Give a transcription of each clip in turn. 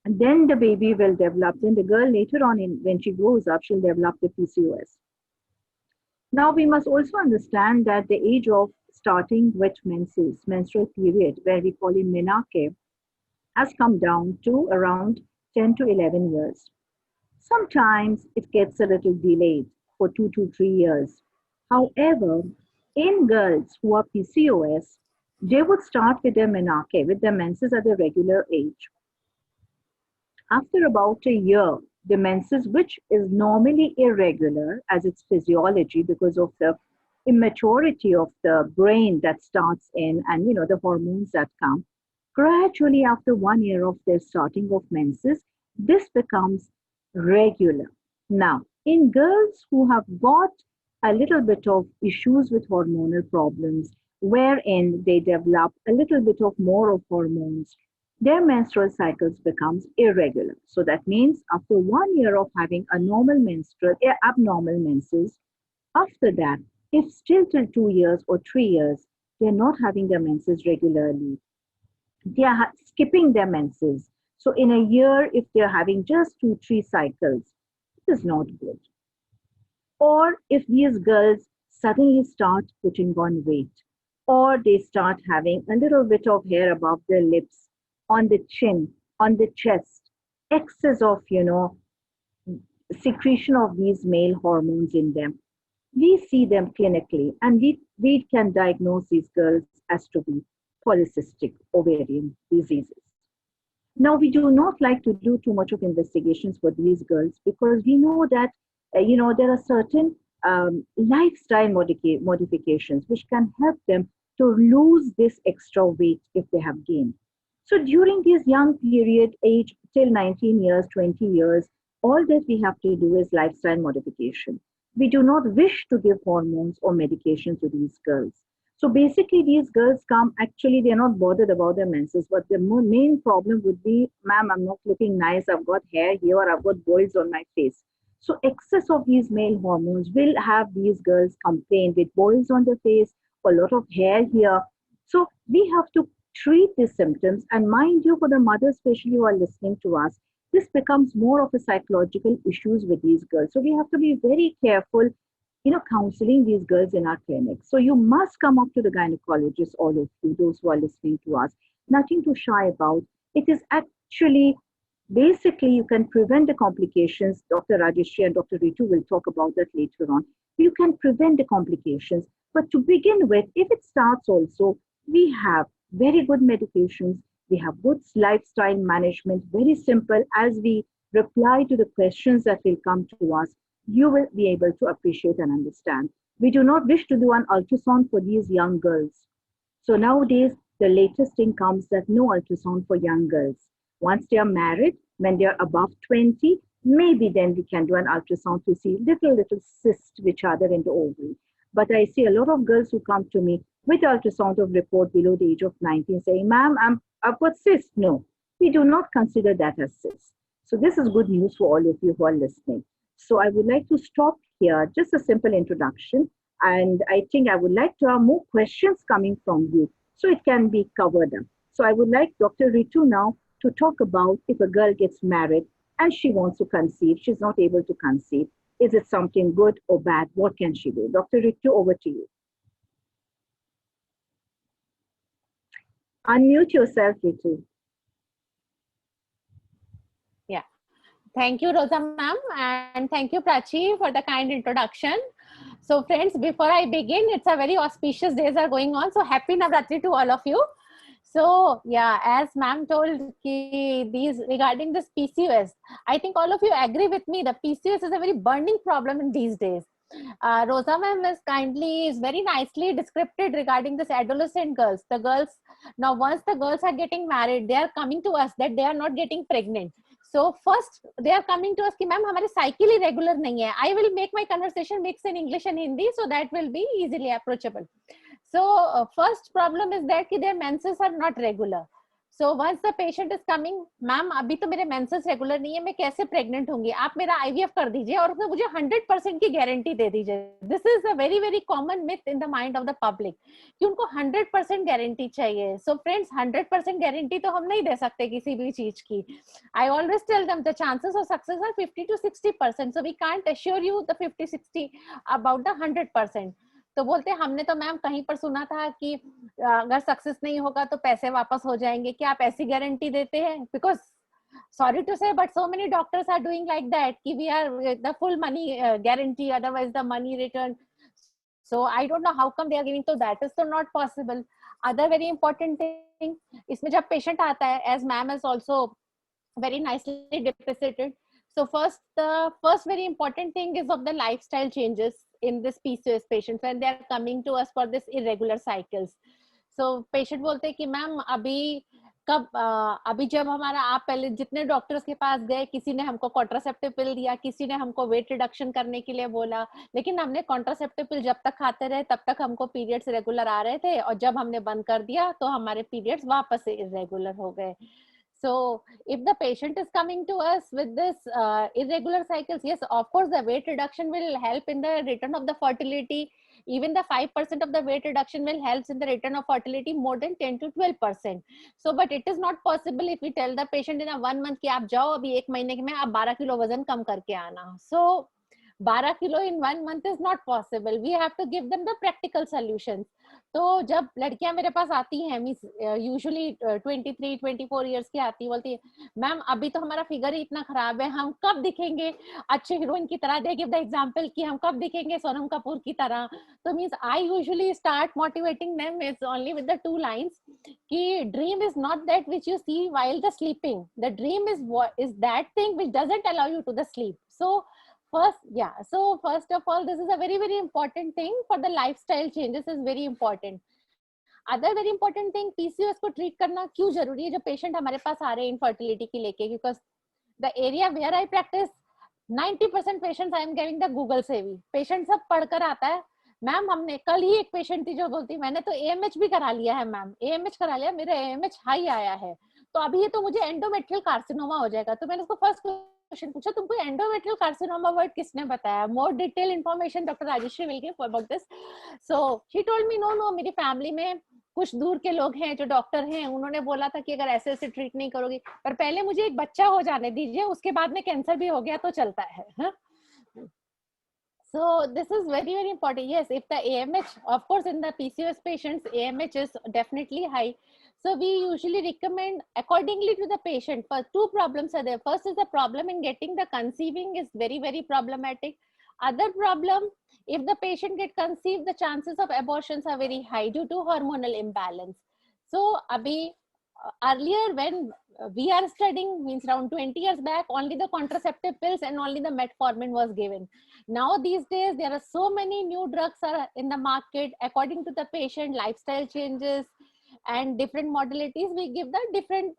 And then the baby will develop, then the girl later on when she grows up, she'll develop the PCOS. Now we must also understand that the age of starting with menses, menstrual period, where we call it menarche, has come down to around 10 to 11 years. Sometimes it gets a little delayed for 2 to 3 years. However, in girls who are PCOS, they would start with their menarche, with their menses at the regular age. After about a year, the menses, which is normally irregular as its physiology because of the immaturity of the brain that starts in and the hormones that come, gradually after 1 year of their starting of menses, this becomes regular. Now, in girls who have got a little bit of issues with hormonal problems, wherein they develop a little bit of more of hormones, their menstrual cycles becomes irregular. So that means after 1 year of having a normal menstrual, abnormal menses, after that, if still till 2 years or 3 years, they're not having their menses regularly, they are skipping their menses. So in a year, if they're having just 2, 3 cycles, it is not good. Or if these girls suddenly start putting on weight, or they start having a little bit of hair above their lips, on the chin, on the chest, excess of, secretion of these male hormones in them. We see them clinically and we can diagnose these girls as to be polycystic ovarian diseases. Now, we do not like to do too much of investigations for these girls because we know that, there are certain lifestyle modifications which can help them to lose this extra weight if they have gained. So during this young period, age till 19 years, 20 years, all that we have to do is lifestyle modification. We do not wish to give hormones or medication to these girls. So basically, these girls come, actually, they're not bothered about their menses, but the main problem would be, ma'am, I'm not looking nice, I've got hair here, I've got boils on my face. So excess of these male hormones will have these girls complain with boils on their face, a lot of hair here. So we have to treat these symptoms. And mind you, for the mothers, especially who are listening to us, this becomes more of a psychological issues with these girls. So we have to be very careful, counseling these girls in our clinic. So you must come up to the gynecologist, all of you, those who are listening to us. Nothing to shy about. It is actually, basically, you can prevent the complications. Dr. Rajeshri and Dr. Ritu will talk about that later on. You can prevent the complications. But to begin with, if it starts also, we have very good medications. We have good lifestyle management, very simple. As we reply to the questions that will come to us, you will be able to appreciate and understand. We do not wish to do an ultrasound for these young girls. So nowadays, the latest thing comes that no ultrasound for young girls. Once they are married, when they are above 20, maybe then we can do an ultrasound to see little cysts which are there in the ovary. But I see a lot of girls who come to me with ultrasound of report below the age of 19 saying, ma'am, I've got cysts. No, we do not consider that as cysts. So this is good news for all of you who are listening. So I would like to stop here, just a simple introduction. And I think I would like to have more questions coming from you so it can be covered up. So I would like Dr. Ritu now to talk about if a girl gets married and she wants to conceive, she's not able to conceive. Is it something good or bad? What can she do? Dr. Ritu, over to you. Unmute yourself, Ritu. Yeah. Thank you, Rosa ma'am, and thank you, Prachi, for the kind introduction. So, friends, before I begin, it's a very auspicious days are going on. So, happy Navratri to all of you. So, yeah, as ma'am told, these regarding this PCOS, I think all of you agree with me. The PCOS is a very burning problem in these days. Rosa ma'am is very nicely described regarding this adolescent girls. The girls, now once the girls are getting married, they are coming to us that they are not getting pregnant. So first they are coming to us कि ma'am हमारे cycle ही regular नहीं है. I will make my conversation mix in English and Hindi so that will be easily approachable. So first problem is that कि their menses are not regular. So once the patient is coming, ma'am अभी तो मेरे menses regular नहीं है, मैं कैसे pregnant होंगी, आप मेरा आईवीएफ कर दीजिए और उसमें मुझे 100% की गारंटी दे दीजिए. This is a very very common myth in the mind of the public कि उनको 100% गारंटी चाहिए. सो फ्रेंड्स, 100% गारंटी तो हम नहीं दे सकते किसी भी चीज की. I always tell them the chances of success are 50 to 60%. So we can't assure you the 50-60 about the 100%. तो बोलते हैं हमने तो मैम कहीं पर सुना था कि अगर सक्सेस नहीं होगा तो पैसे वापस हो जाएंगे, क्या आप ऐसी गारंटी देते हैं? Because sorry to say, but so many doctors are doing like that कि we are the full money guarantee, otherwise the money return. So I don't know how come they are giving, so that is so not possible. Other very important thing, इसमें जब patient आता है, as ma'am has also very nicely depicted. So the first very important thing is of the lifestyle changes in this PCOS patients when they are coming to us for this irregular cycles. So patient बोलते हैं कि ma'am अभी जब हमारा, आप पहले जितने doctors के पास गए, किसी ने हमको कॉन्ट्रासेप्टिव पिल दिया, किसी ने हमको वेट रिडक्शन करने के लिए बोला, लेकिन हमने कॉन्ट्रासेप्टिव पिल जब तक खाते रहे तब तक हमको पीरियड्स रेगुलर आ रहे थे, और जब हमने बंद कर दिया तो हमारे पीरियड्स वापस से इरेगुलर हो गए. So if the patient is coming to us with this irregular cycles, yes, of course, the weight reduction will help in the return of the fertility. Even the 5% of the weight reduction will help in the return of fertility more than 10 to 12%. So, but it is not possible if we tell the patient in a 1 month कि आप जाओ अभी 1 महीने में आप 12 kilo वजन कम करके आना. So 12 kilo in 1 month is not possible. We have to give them the practical solutions. तो जब लड़कियां मेरे पास आती हैं, मींस यूजुअली 23-24 इयर्स की आती, बोलती है मैम अभी तो हमारा फिगर ही इतना खराब है, हम कब दिखेंगे अच्छे हीरोइन की तरह. दे गिव द एग्जांपल कि हम कब दिखेंगे सोनम कपूर की तरह. तो means I usually start motivating them is only with the 2 lines कि dream is not that which you see while the sleeping, the dream is that thing which doesn't allow you to the sleep. So first of all, this is a very very important thing for the lifestyle changes is very important. Other very important thing, PCOS को treat करना क्यों जरूरी है? जो patient हमारे पास आ रहे हैं infertility की लेके, because the area where I practice, 90% patients I am giving the Google से भी. Patient सब पढ़कर आता है, मैम हमने कल ही एक पेशेंट थी जो बोलती मैंने तो AMH भी करा लिया है मैम, AMH करा लिया, मेरा AMH हाई आया है, तो अभी ये तो मुझे एंडोमेट्रियल कार्सिनोमा हो जाएगा. तो मैंने उसको फर्स्ट क्वेश्चन पूछा, तुमको एंडोमेट्रियल कार्सिनोमा वर्ड किसने बताया? More detail information doctor Rajeshree will give about this. So she told me no मेरी फैमिली में कुछ दूर के लोग हैं जो डॉक्टर हैं, उन्होंने बोला था कि अगर ऐसे ऐसे ट्रीट नहीं करोगी, पर पहले मुझे एक बच्चा हो जाने दीजिए, उसके बाद में कैंसर भी हो गया तो चलता है. So this is very very important. Yes, if the AMH, of course in the PCOS patients AMH is definitely high, so we usually recommend accordingly to the patient. For 2 problems are there. First is the problem in getting the conceiving is very very problematic. Other problem, if the patient get conceived, the chances of abortions are very high due to hormonal imbalance. So abhi earlier when we are studying, means around 20 years back, only the contraceptive pills and only the metformin was given. Now these days there are so many new drugs are in the market. According to the patient lifestyle changes and different modalities, we give the different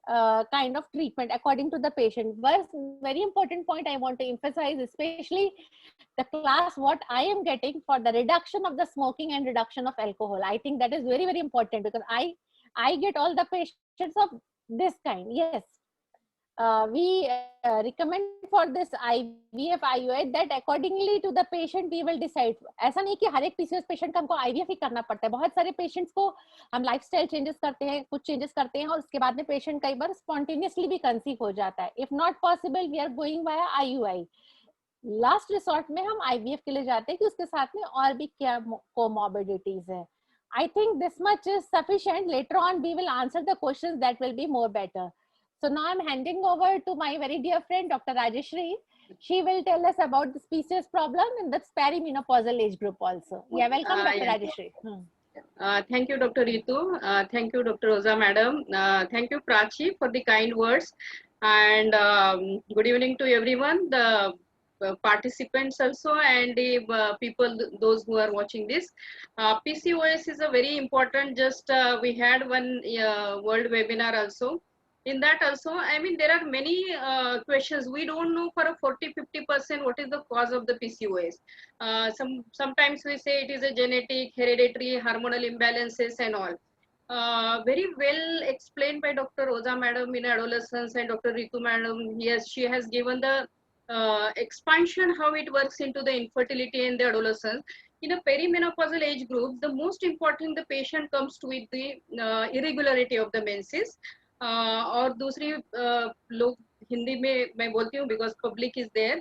kind of treatment according to the patient. But very important point I want to emphasize, especially the class what I am getting for the reduction of the smoking and reduction of alcohol. I think that is very very important, because I get all the patients of this kind. Yes, we recommend for this IVF IUI that accordingly to the patient we will decide. ऐसा नहीं कि हर एक PCOS patient का हमको IVF ही करना पड़ता है. बहुत सारे पेशेंट्स को हम लाइफस्टाइल चेंजेस करते हैं, कुछ चेंजेस करते हैं और उसके बाद में पेशेंट कई बार स्पॉन्टेनियसली भी कंसीव हो जाता है. If not possible we are going via IUI. Last resort में हम IVF के लिए जाते हैं कि उसके साथ में और भी क्या कोमॉर्बिडिटीज है. I think this much is sufficient. Later on we will answer the questions that will be more better. So now I'm handing over to my very dear friend Dr. Rajeshri. She will tell us about the PCOS problem in the perimenopausal age group also. Yeah, welcome Dr. Rajeshri. Thank you, Dr. Ritu. Thank you, Dr. Rosa Madam. Thank you, Prachi, for the kind words. And good evening to everyone, the participants also, and the people, those who are watching this. PCOS is a very important, just we had one world webinar also. In that also, I mean, there are many questions. We don't know for a 40-50% what is the cause of the PCOS. Sometimes we say it is a genetic, hereditary, hormonal imbalances and all. very well explained by Dr. Rosa Madam in adolescence, and Dr. Ritu Madam. Yes, she has given the expansion how it works into the infertility and the adolescence. In a perimenopausal age group, the most important the patient comes to with the irregularity of the menses. और दूसरी लोग हिंदी में मैं बोलती हूँ because public is there.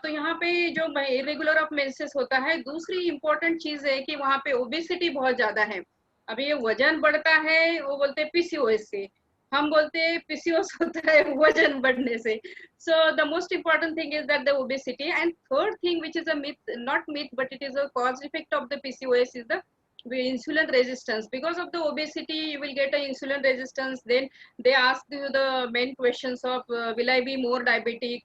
तो यहाँ पे जो इरेगुलर ऑफ मेंसेस होता है, दूसरी इंपॉर्टेंट चीज है कि वहाँ पे ओबेसिटी बहुत ज्यादा है. अभी ये वजन बढ़ता है, वो बोलते हैं पीसीओएस से, हम बोलते हैं पीसीओएस होता है वजन बढ़ने से. So the most important thing is that the obesity, and third thing which is a myth, not myth, but it is a cause effect of the PCOS is the insulin resistance. Because of the obesity you will get a insulin resistance. Then they ask you the main questions of will I be more diabetic.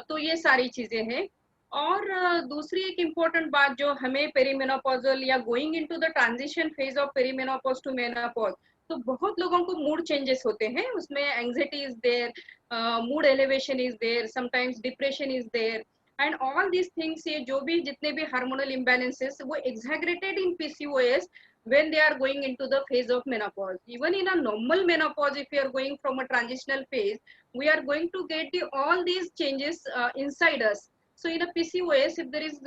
तो ये सारी चीजें हैं. और दूसरी एक important बात जो हमें पेरीमेनोपॉजल या going into the transition phase of perimenopause to menopause, तो बहुत लोगों को मूड चेंजेस होते हैं, उसमें anxiety is there, mood elevation is there, sometimes depression is there, and all these things, ये जो भी जितने भी हार्मोनल इम्बैलेंसेस वो exaggerated in PCOS when they are going into the phase of menopause. Even in a normal menopause, if you are going from a transitional phase, we are going to get all these changes inside us. So in a PCOS, if there is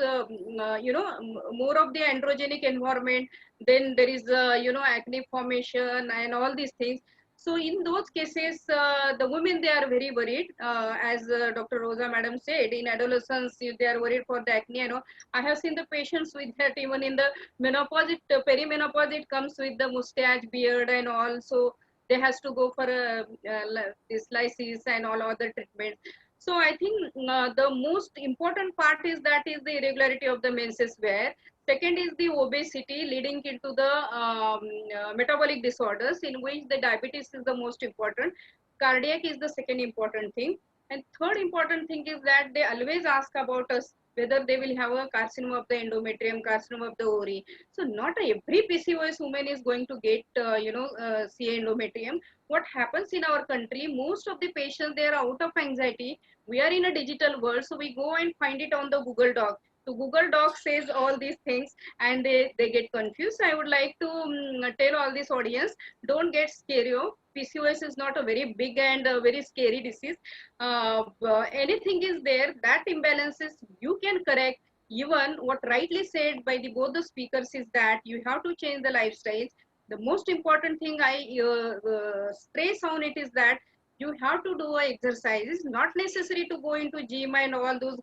more of the androgenic environment, then there is acne formation and all these things. So in those cases, the women, they are very worried. As Dr. Rosa Madam said, in adolescence, if they are worried for the acne. I have seen the patients with that. Even in the menopause, perimenopause, it comes with the mustache, beard, and all. So they has to go for this lysis and all other treatments. So I think the most important part is that is the irregularity of the menses wear. Second is the obesity leading into the metabolic disorders, in which the diabetes is the most important. Cardiac is the second important thing. And third important thing is that they always ask about us whether they will have a carcinoma of the endometrium, carcinoma of the ovary. So not every PCOS woman is going to get, CA endometrium. What happens in our country, most of the patients, they are out of anxiety. We are in a digital world, so we go and find it on the Google Doc. So Google Doc says all these things and they get confused. I would like to tell all this audience, don't get scary. PCOS is not a very big and very scary disease. Anything is there, that imbalances you can correct. Even what rightly said by both the speakers is that you have to change the lifestyles. The most important thing I stress on it is that you have to do exercise. It's not necessary to go into gym and all those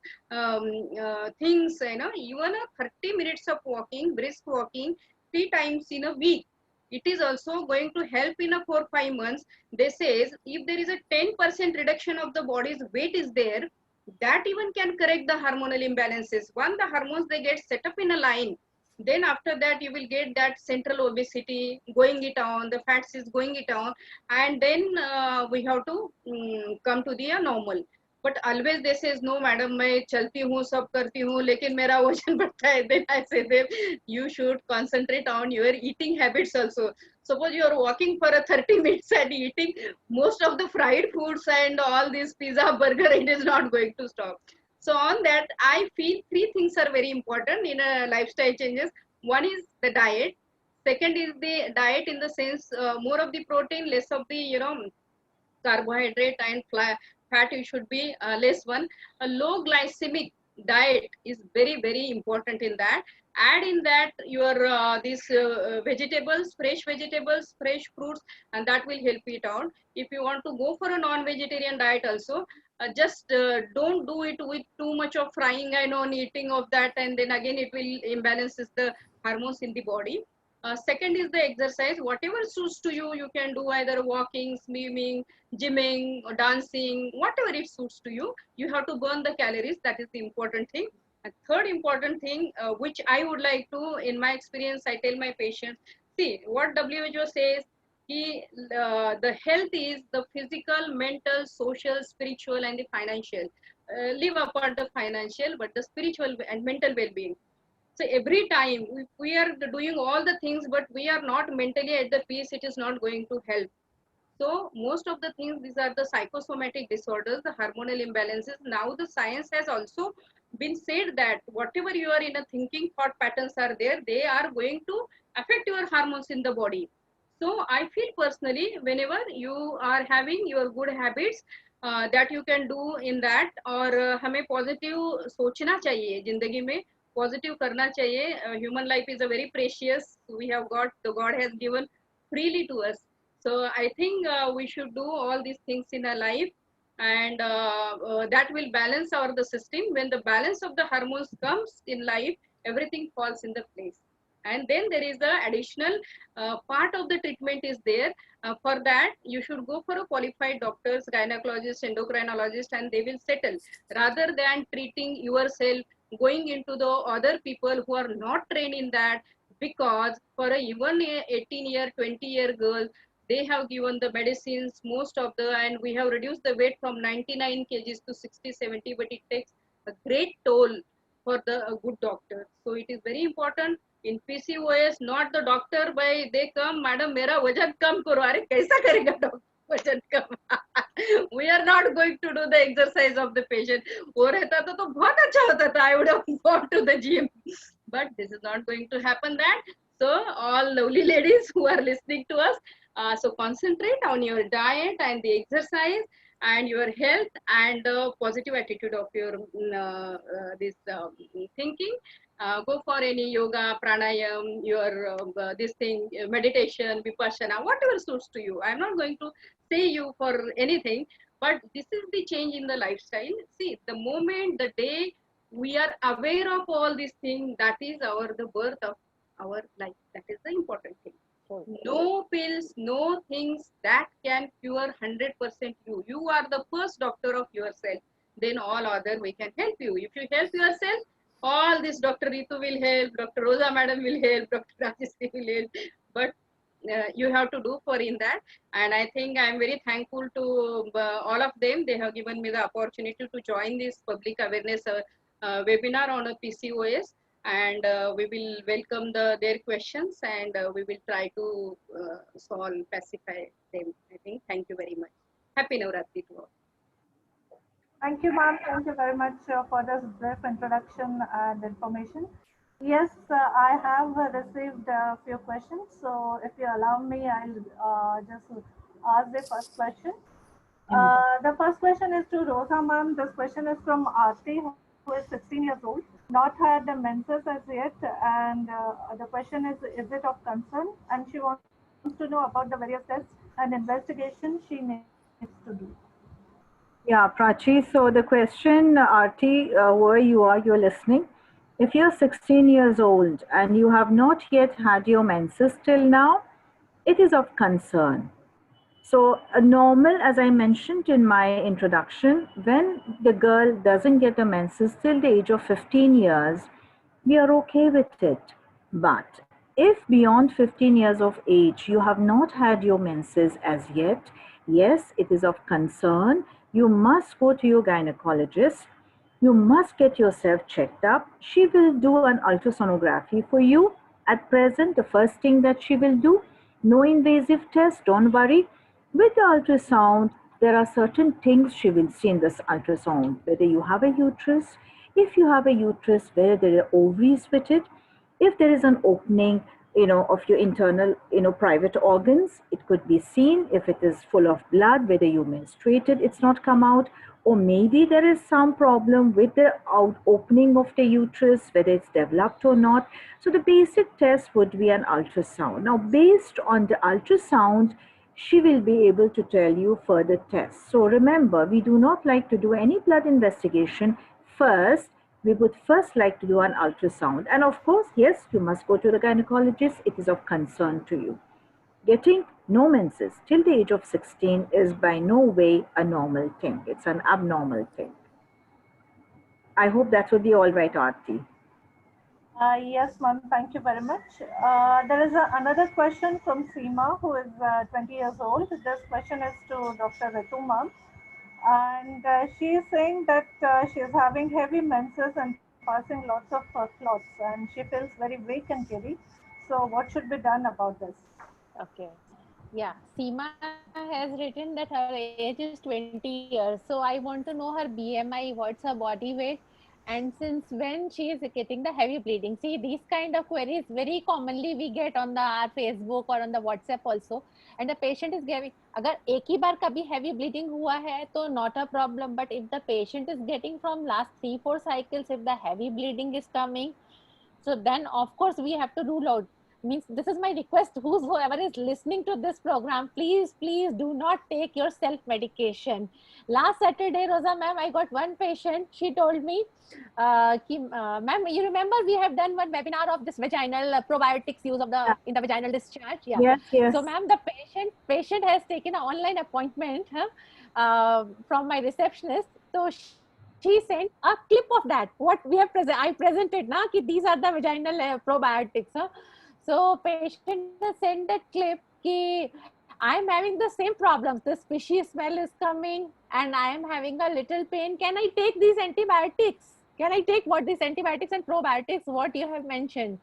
things. Even a 30 minutes of walking, brisk walking, 3 times in a week, it is also going to help in a 4-5 months. They says if there is a 10% reduction of the body's weight is there, that even can correct the hormonal imbalances. One, the hormones, they get set up in a line. Then after that you will get that central obesity going it on, the fats is going it on, and then we have to come to the normal. But always they says no madam, मैं चलती हूँ सब करती हूँ लेकिन मेरा वजन बढ़ता है. Then I say them, you should concentrate on your eating habits also. Suppose you are walking for a 30 minutes and eating most of the fried foods and all this pizza, burger, it is not going to stop. So on that, I feel 3 things are very important in a lifestyle changes. One is the diet. Second is the diet in the sense more of the protein, less of the carbohydrate, and fat you should be less one. A low glycemic diet is very important in that. Add in that your these vegetables, fresh fruits, and that will help it out. If you want to go for a non-vegetarian diet also, just don't do it with too much of frying and on eating of that, and then again it will imbalances the hormones in the body. Second is the exercise. Whatever suits to you, you can do either walking, swimming, gymming, or dancing, whatever it suits to you. You have to burn the calories. That is the important thing. And third important thing, which I would like to, in my experience, I tell my patients, see what WHO says, the health is the physical, mental, social, spiritual, and the financial. Leave apart the financial, but the spiritual and mental well-being. So every time if we are doing all the things, but we are not mentally at the peace, it is not going to help. So most of the things, these are the psychosomatic disorders, the hormonal imbalances. Now the science has also been said that whatever you are in a thinking thought patterns are there, they are going to affect your hormones in the body. So I feel personally, whenever you are having your good habits that you can do in that, और हमें positive सोचना चाहिए जिंदगी में, positive करना चाहिए. Human life is a very precious. We have got, the God has given freely to us. So I think we should do all these things in our life, and that will balance our the system. When the balance of the hormones comes in life, everything falls in the place. And then there is the additional part of the treatment is there. For that you should go for a qualified doctors, gynecologist, endocrinologist, and they will settle, rather than treating yourself, going into the other people who are not trained in that. Because for a even 18-year 20-year girl, they have given the medicines most of the, and we have reduced the weight from 99 kgs to 60 70, but it takes a great toll for the good doctor. So it is very important in PCOS, not the doctor by they come, madam मेरा वजन कम करो. अरे कैसा करेगा doctor वजन कम? We are not going to do the exercise of the patient. वो रहता तो बहुत अच्छा होता था. I would have gone to the gym, but this is not going to happen. That, so all lovely ladies who are listening to us, so concentrate on your diet and the exercise and your health and the positive attitude of your this thinking. Go for any yoga, pranayam, your this thing, meditation, vipassana, whatever suits to you. I'm not going to say you for anything, but this is the change in the lifestyle. See, the moment, the day we are aware of all these things, that is our the birth of our life. That is the important thing. No pills, no things that can cure 100% you. You are the first doctor of yourself. Then all other we can help you. If you help yourself, all this Dr. Ritu will help, Dr. Rosa Madam will help, Dr. Rajeshri will help. But you have to do for in that. And I think I'm very thankful to all of them. They have given me the opportunity to join this public awareness webinar on a PCOS, and we will welcome their questions, and we will try to solve, pacify them. I think. Thank you very much. Happy Navratri to all. Thank you, ma'am. Thank you very much for this brief introduction and information. Yes, I have received a few questions. So, if you allow me, I'll just ask the first question. The first question is to Rosa, ma'am. This question is from Aarti, who is 16 years old, not had the menses as yet, and the question is it of concern? And she wants to know about the various tests and investigation she needs to do. Yeah, Prachi. So the question, Arti, where you are, you're listening. If you're 16 years old and you have not yet had your menses till now, it is of concern. So normal, as I mentioned in my introduction, when the girl doesn't get a menses till the age of 15 years, we are okay with it. But if beyond 15 years of age you have not had your menses as yet, yes, it is of concern. You must go to your gynecologist. You must get yourself checked up. She will do an ultrasonography for you. At present, the first thing that she will do, no invasive test, don't worry. With the ultrasound, there are certain things she will see in this ultrasound, whether you have a uterus, if you have a uterus, whether there are ovaries fitted, if there is an opening, of your internal, private organs, it could be seen. If it is full of blood, whether you menstruated, it's not come out, or maybe there is some problem with the opening of the uterus, whether it's developed or not. So the basic test would be an ultrasound. Now, based on the ultrasound, she will be able to tell you further tests. So remember, we do not like to do any blood investigation first. We would first like to do an ultrasound. And of course, yes, you must go to the gynecologist. It is of concern to you. Getting no menses till the age of 16 is by no way a normal thing. It's an abnormal thing. I hope that would be all right, Aarti. Yes, ma'am. Thank you very much. There is another question from Seema, who is 20 years old. This question is to Dr. Ritu, ma'am. And she is saying that she is having heavy menses and passing lots of clots, and she feels very weak and giddy. So, what should be done about this? Okay. Yeah, Seema has written that her age is 20 years. So I want to know her BMI, what's her body weight, and since when she is getting the heavy bleeding. See, these kind of queries very commonly we get on the our Facebook or on the WhatsApp also, and the patient is giving, अगर एक ही बार कभी heavy bleeding हुआ है तो not a problem, but if the patient is getting from last 3-4 cycles, if the heavy bleeding is coming, so then of course we have to rule out. Means this is my request, whoever is listening to this program, please do not take your self medication. Last Saturday, Rosa ma'am, I got one patient, she told me, ma'am, you remember we have done one webinar of this vaginal probiotics use of the in the vaginal discharge. Yeah. Yes. So ma'am, the patient has taken an online appointment from my receptionist. So she sent a clip of that what we have I presented na ki these are the vaginal probiotics. So patient has sent a clip ki I'm having the same problems, this fishy smell is coming and I am having a little pain, can I take these antibiotics, can I take what these antibiotics and probiotics what you have mentioned?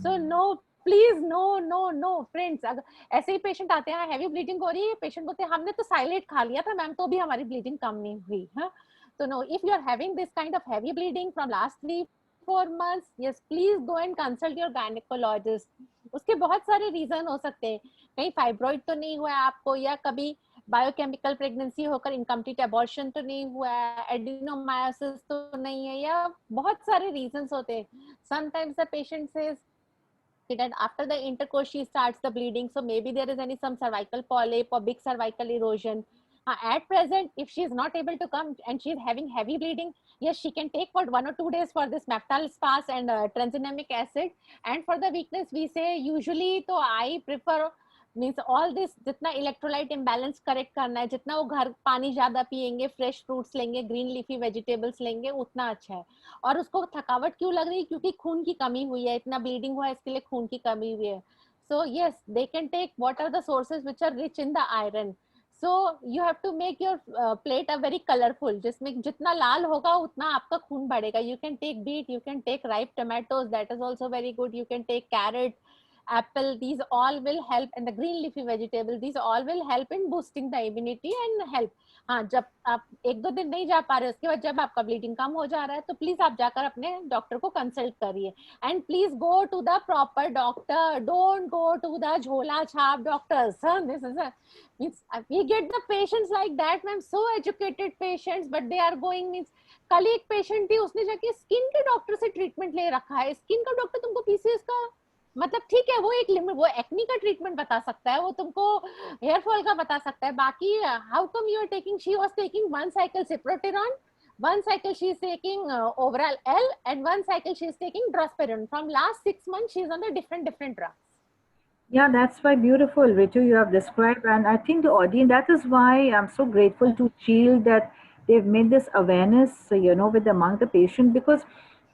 So no, please no friends, अगर ऐसे ही patient आते हैं heavy bleeding हो रही है, patient बोलते हैं हमने तो साइलेट खा लिया था मैम तो भी हमारी ब्लीडिंग कम नहीं हुई है. So no, if you are having this kind of heavy bleeding from last 3-4 months, yes, please go and consult your gynecologist. उसके बहुत सारे रीजन हो सकते हैं, कहीं फाइब्रॉइड तो नहीं हुआ है आपको, या कभी बायोकेमिकल प्रेगनेंसी होकर इनकम्प्लीट अबॉर्शन तो नहीं हुआ है, एडिनोमायोसिस तो नहीं है, या बहुत सारे रीजंस होते हैं. Sometimes the patient says that after the intercourse she starts the bleeding, so maybe there is some cervical polyp or big cervical erosion. At present, if she is not able to come and she is having heavy bleeding, yes, she can take for 1 or 2 days for this Meftal spas and tranexamic acid. And for the weakness, we say usually, so I prefer means all this, जितना electrolyte imbalance correct करना है, जितना वो घर पानी ज्यादा पिएंगे, fresh fruits लेंगे, green leafy vegetables लेंगे, उतना अच्छा है. और उसको थकावट क्यों लग रही है, क्योंकि खून की कमी हुई है, इतना bleeding हुआ है, इसके लिए खून की कमी हुई है. So yes, they can take what are the sources which are rich in the iron. So you have to make your plate a very colorful, जिसमें जितना लाल होगा उतना आपका खून बढ़ेगा. You can take beet, you can take ripe tomatoes, that is also very good. You can take carrot, apple, these all will help, and the green leafy vegetable, these all will help in boosting the immunity and help. हाँ, जब आप 1-2 दिन नहीं जा पा रहे, उसके बाद जब आपका ब्लीडिंग कम हो जा रहा है तो प्लीज आप जाकर अपने डॉक्टर को कंसल्ट करिए, and please go to the proper doctor, don't go to the झोला छाप doctors. This is means we get the patients like that, ma'am, so educated patients, but they are going means कल एक patient थी, उसने जाके skin के doctor से treatment ले रखा है. स्किन का डॉक्टर तुमको पीसीएस का मतलब ठीक है, वो एक लिमिट, वो एक्नी का ट्रीटमेंट बता सकता है, वो तुमको हेयर फॉल का बता सकता है, बाकी how come you are taking, she was taking 1 cycle Ciproteron, 1 cycle she is taking overall L, and 1 cycle she is taking Drospirenone. From last 6 months she is on the different drugs. Yeah, that's why beautiful, Ritu, you have described. And I think the audience, that is why I'm so grateful to Shield that they've made this awareness, with among the patient, because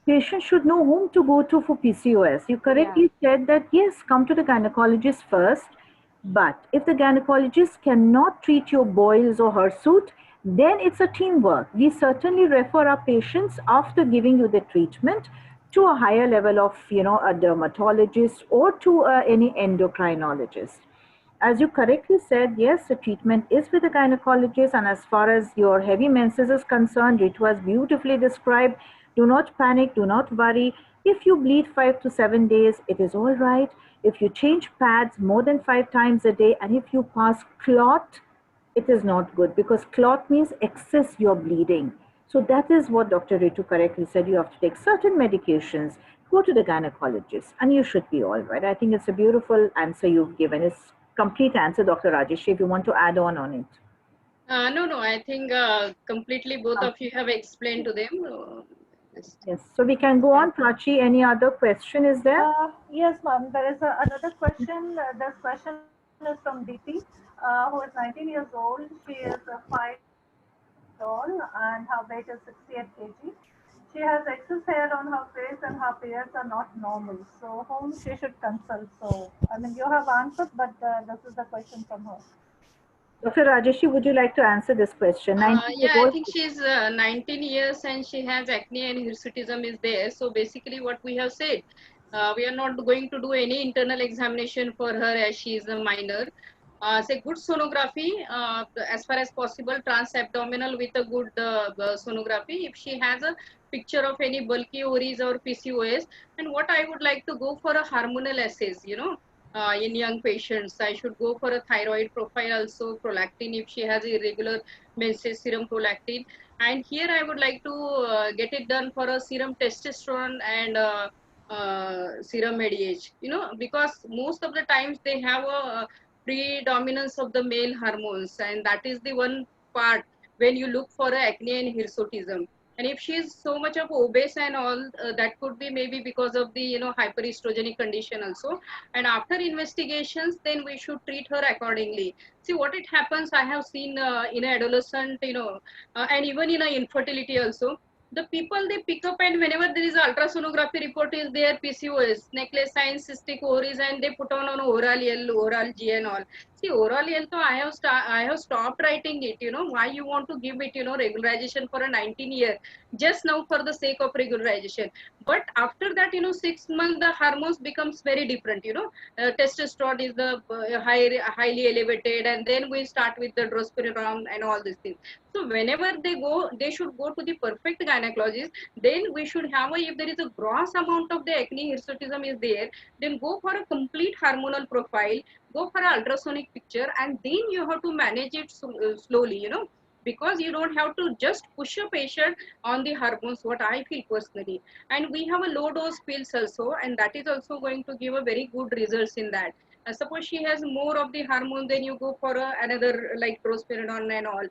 patients should know whom to go to for PCOS. You correctly said that, yes, come to the gynecologist first, but if the gynecologist cannot treat your boils or hirsute, then it's a teamwork. We certainly refer our patients after giving you the treatment to a higher level of, a dermatologist or to any endocrinologist. As you correctly said, yes, the treatment is with a gynecologist, and as far as your heavy menses is concerned, it was beautifully described. Do not panic, do not worry. If you bleed 5 to 7 days, it is all right. If you change pads more than 5 times a day, and if you pass clot, it is not good, because clot means excess you're bleeding. So that is what Dr. Ritu correctly said. You have to take certain medications, go to the gynecologist, and you should be all right. I think it's a beautiful answer you've given. It's complete answer, Dr. Rajesh, if you want to add on it. No, I think completely both of you have explained to them. Yes, so we can go on. Prachi, any other question is there? Yes, ma'am. There is another question. This question is from Deepti, who is 19 years old. She is 5 tall and her weight is 68 kg. She has excess hair on her face and her periods are not normal. So whom she should consult? So, I mean, you have answered, but this is the question from her. Dr. Rajeshi, would you like to answer this question? Yeah, I think she's 19 years and she has acne and hirsutism is there. So basically what we have said, we are not going to do any internal examination for her as she is a minor. say good sonography, as far as possible transabdominal with a good sonography. If she has a picture of any bulky ovaries or PCOS, and what I would like to go for a hormonal assays, in young patients. I should go for a thyroid profile also, prolactin if she has irregular menses, serum prolactin. And here I would like to get it done for a serum testosterone and serum ADH, because most of the times they have a predominance of the male hormones, and that is the one part when you look for a acne and hirsutism. And if she is so much of obese and all, that could be maybe because of the hyperestrogenic condition also. And after investigations, then we should treat her accordingly. See what it happens, I have seen in adolescent, and even in a infertility also, the people they pick up, and whenever there is ultrasonography report is there, PCOS, necklace signs, cystic ovaries, and they put on oral L, oral G and all. See, oral L, so I have stopped writing it. Why you want to give it, regularization for a 19-year, just now for the sake of regularization. But after that, 6 months, the hormones becomes very different. Testosterone is the highly elevated, and then we start with the drospirenone and all these things. So whenever they go, they should go to the perfect gynecologist. Then we should have if there is a gross amount of the acne hirsutism is there, then go for a complete hormonal profile, go for an ultrasonic picture, and then you have to manage it slowly, because you don't have to just push a patient on the hormones, what I feel personally. And we have a low dose pills also, and that is also going to give a very good results in that. Suppose she has more of the hormone, then you go for another like drospirenone and all.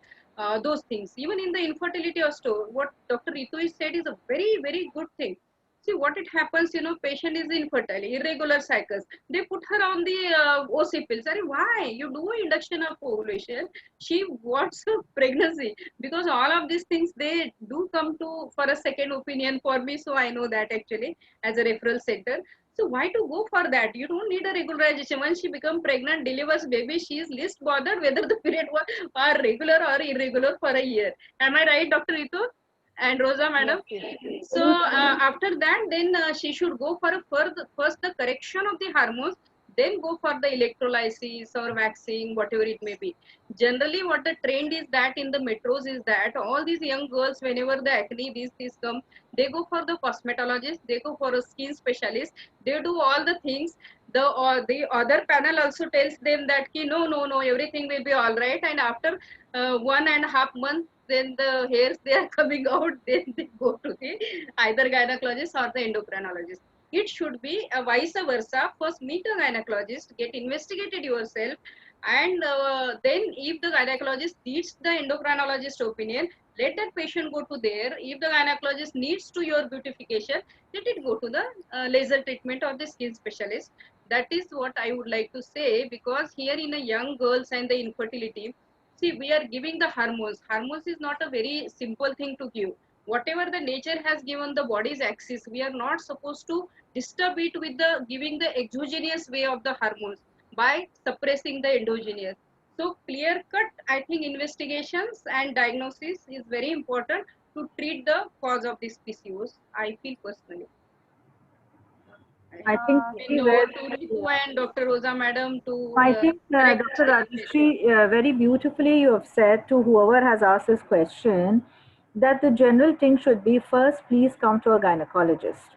Those things. Even in the infertility also, what Dr. Ritu is said is a very, very good thing. See what it happens, patient is infertile, irregular cycles. They put her on the OC pills. Sorry, why? You do induction of ovulation. She wants a pregnancy, because all of these things they do come to for a second opinion for me. So I know that actually as a referral center. So why to go for that? You don't need a regularization. Once she become pregnant, delivers baby, she is least bothered whether the period are regular or irregular for a year. Am I right, Dr. Ritu and Rosa, madam? Yes, yes. So after that, then she should go for first the correction of the hormones, then go for the electrolysis or vaccine, whatever it may be. Generally, what the trend is that in the metros is that all these young girls, whenever the acne these come, they go for the cosmetologist, they go for a skin specialist, they do all the things. The other panel also tells them that no, everything will be all right. And after 1.5 months, then the hairs they are coming out, then they go to the either gynecologist or the endocrinologist. It should be vice versa. First meet a gynecologist, get investigated yourself, and then if the gynecologist needs the endocrinologist opinion, let that patient go to there. If the gynecologist needs to your beautification, let it go to the laser treatment or the skin specialist. That is what I would like to say, because here in a young girls and the infertility, see, we are giving the hormones. Hormones is not a very simple thing to give. Whatever the nature has given the body's axis, we are not supposed to disturb it with the giving the exogenous way of the hormones by suppressing the endogenous. So clear cut, I think investigations and diagnosis is very important to treat the cause of this PCOS. I feel personally. I think And over to Ritu and Dr. Rosa madam to I think correct Dr. the Rajeshri, very beautifully you have said to whoever has asked this question that the general thing should be first, please come to a gynecologist.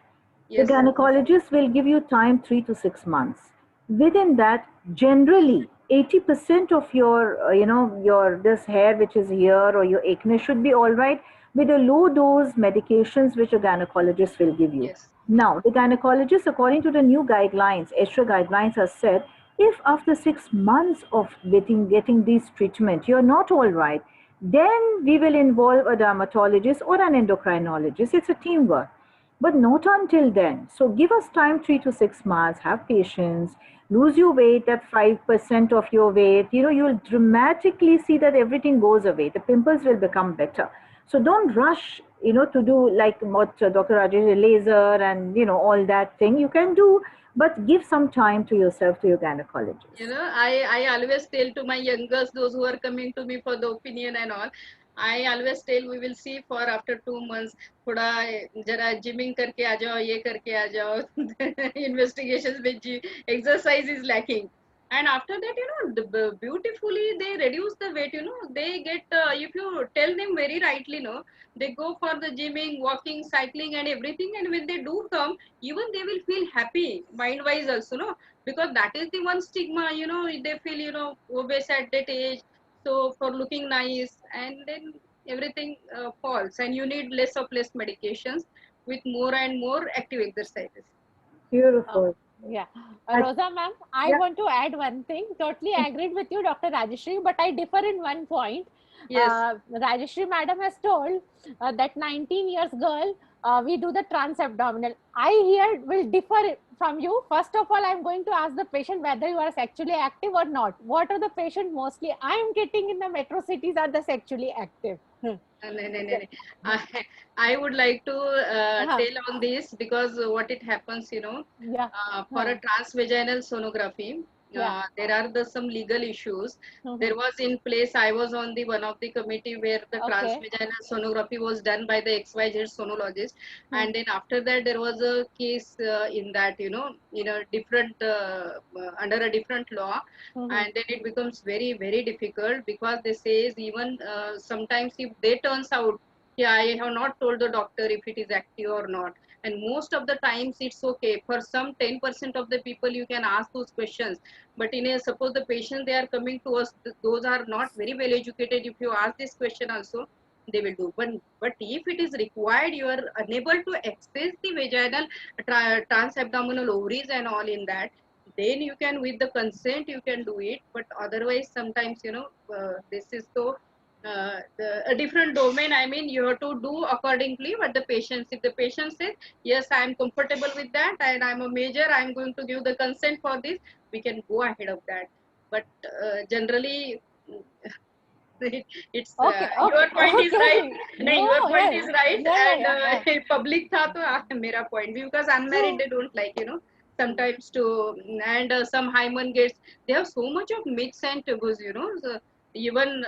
The Yes. gynecologist will give you time 3 to 6 months. Within that, generally, 80% of your, your this hair which is here or your acne should be all right with a low dose medications which a gynecologist will give you. Yes. Now, the gynecologist, according to the new guidelines, ESHRE guidelines, has said if after 6 months of getting this treatment you're not all right, then we will involve a dermatologist or an endocrinologist. It's a teamwork, but not until then. So give us time 3 to 6 months, have patience, lose your weight at 5% of your weight. You'll dramatically see that everything goes away. The pimples will become better. So don't rush, to do like what Dr. Rajesh, laser and, all that thing you can do, but give some time to yourself, to your gynecologist. I always tell to my young girls, those who are coming to me for the opinion and all, I always tell we will see for after 2 months. थोड़ा जरा gymming करके आ जाओ, ये करके आ जाओ. Investigations with exercise is lacking. And after that, beautifully they reduce the weight. They get, if you tell them very rightly, they go for the gymming, walking, cycling, and everything. And when they do come, even they will feel happy, mind wise also, no? Because that is the one stigma, they feel, obese at that age. So for looking nice, and then everything falls, and you need less of less medications with more and more active exercises. Beautiful. Yeah. I- Rosa ma'am, I Yeah. want to add one thing. Totally agreed with you, Dr. Rajeshri, but I differ in one point. Yes. Rajeshri madam has told that 19 years girl, we do the trans abdominal. I here will differ from you. First of all, I'm going to ask the patient whether you are sexually active or not. What are the patient mostly I am getting in the metro cities are the sexually active. No, no, no, no. I would like to Uh-huh. tell on this because what it happens, Yeah. for a Uh, transvaginal sonography, yeah. there are some legal issues. There Mhm. was in place, I was on the one of the committee where the Okay. transvaginal sonography was done by the XYZ sonologist. Hmm. And then after that, there was a case in that, in a different, under a different law. Mhm. And then it becomes very very difficult because they says even sometimes if they turns out, yeah, I have not told the doctor if it is active or not. And most of the times it's okay for some 10% of the people you can ask those questions. But in a suppose the patient they are coming to us, those are not very well educated. If you ask this question also, they will do. But if it is required, you are unable to access the vaginal transabdominal ovaries and all in that, then you can, with the consent you can do it. But otherwise sometimes, this is so a different domain. I mean, you have to do accordingly what the patient, if the patient says yes, I am comfortable with that and I'm a major, I'm going to give the consent for this, we can go ahead of that. But generally it's Okay, your okay, point is right. okay. No, No, your point yeah, is right. yeah, yeah, And yeah. public tha to mera point bhi, because unmarried So, they don't like, sometimes to. And some hymen gets, they have so much of myths and taboos, so even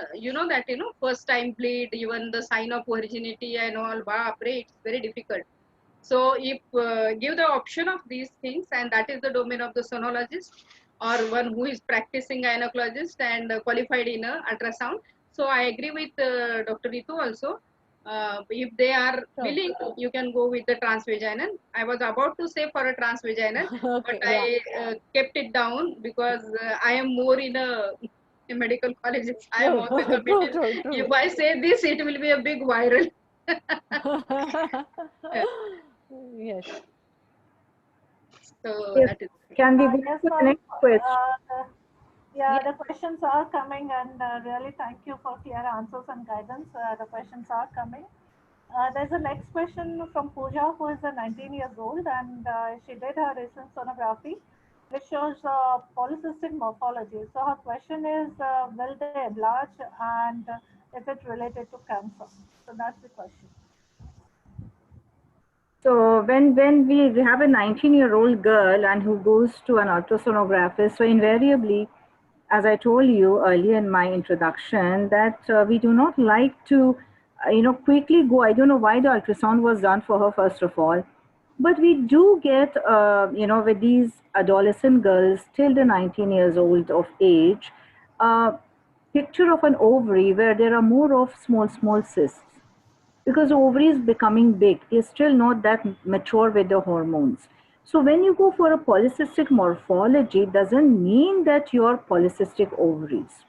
that first time bleed, even the sign of virginity and all, baapre, it's very difficult. So if give the option of these things, and that is the domain of the sonologist or one who is practicing gynecologist and qualified in ultrasound. So I agree with Dr. Ritu also. If they are sure. willing, you can go with the transvaginal. I was about to say for a transvaginal, but Okay, yeah. I kept it down because I am more in a medical college. I am True, on the true, committee. true, If true. I say this, it will be a big viral. Yes. So Yes. that is. Can we go Yes, to the ma'am. next question? Yeah, Yeah. the questions are coming, and really thank you for clear answers and guidance. The questions are coming. There's a next question from Pooja, who is 19 years old, and she did her recent sonography, which shows polycystic morphology. So her question is, will they enlarge, and is it related to cancer? So that's the question. So when we have a 19-year-old girl and who goes to an ultrasonographer, so invariably, as I told you earlier in my introduction, that we do not like to, quickly go. I don't know why the ultrasound was done for her first of all, but we do get, with these adolescent girls till the 19 years old of age, picture of an ovary where there are more of small cysts because ovary is becoming big. They're still not that mature with the hormones. So when you go for a polycystic morphology, it doesn't mean that you're polycystic ovaries.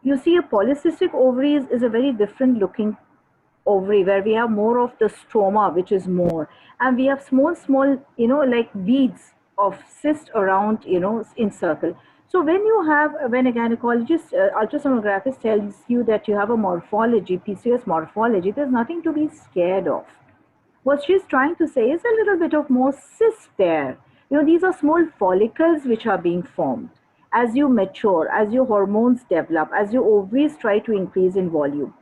You see, a polycystic ovaries is a very different looking ovary where we have more of the stroma, which is more, and we have small, like beads of cyst around, in circle. So when a gynecologist, ultrasonographist tells you that you have a morphology, PCOS morphology, there's nothing to be scared of. What she's trying to say is a little bit of more cyst there. These are small follicles which are being formed as you mature, as your hormones develop, as your ovaries try to increase in volume.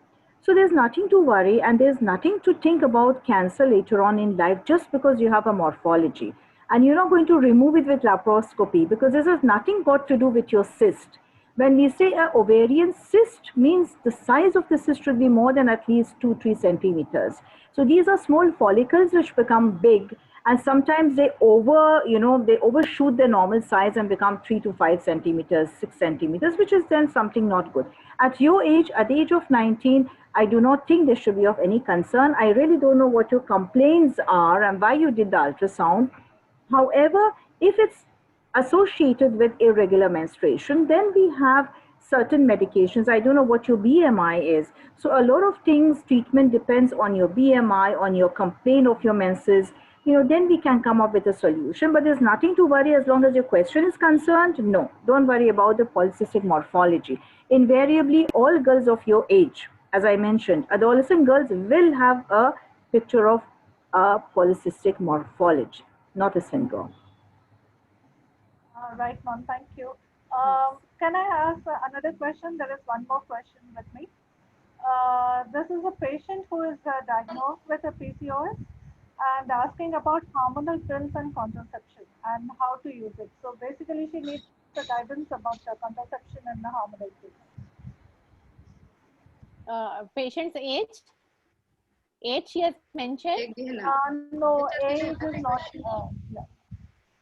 So there's nothing to worry, and there's nothing to think about cancer later on in life just because you have a morphology. And you're not going to remove it with laparoscopy because this has nothing got to do with your cyst. When we say an ovarian cyst, means the size of the cyst should be more than at least 2-3 centimeters. So these are small follicles which become big, and sometimes they they overshoot their normal size and become 3 to 5 centimeters, 6 centimeters, which is then something not good. At your age, at the age of 19, I do not think this should be of any concern. I really don't know what your complaints are and why you did the ultrasound. However, if it's associated with irregular menstruation, then we have certain medications. I don't know what your BMI is. So a lot of things, treatment depends on your BMI, on your complaint of your menses. Then we can come up with a solution. But there's nothing to worry as long as your question is concerned. No, don't worry about the polycystic morphology. Invariably, all girls of your age, as I mentioned, adolescent girls will have a picture of a polycystic morphology, not a syndrome. Right, ma'am. Thank you. Can I ask another question? There is one more question with me. This is a patient who is diagnosed with a PCOS and asking about hormonal pills and contraception and how to use it. So basically, she needs the guidance about the contraception and the hormonal pills. Patient's age? Age she has mentioned? Again, No, age is not. Yeah.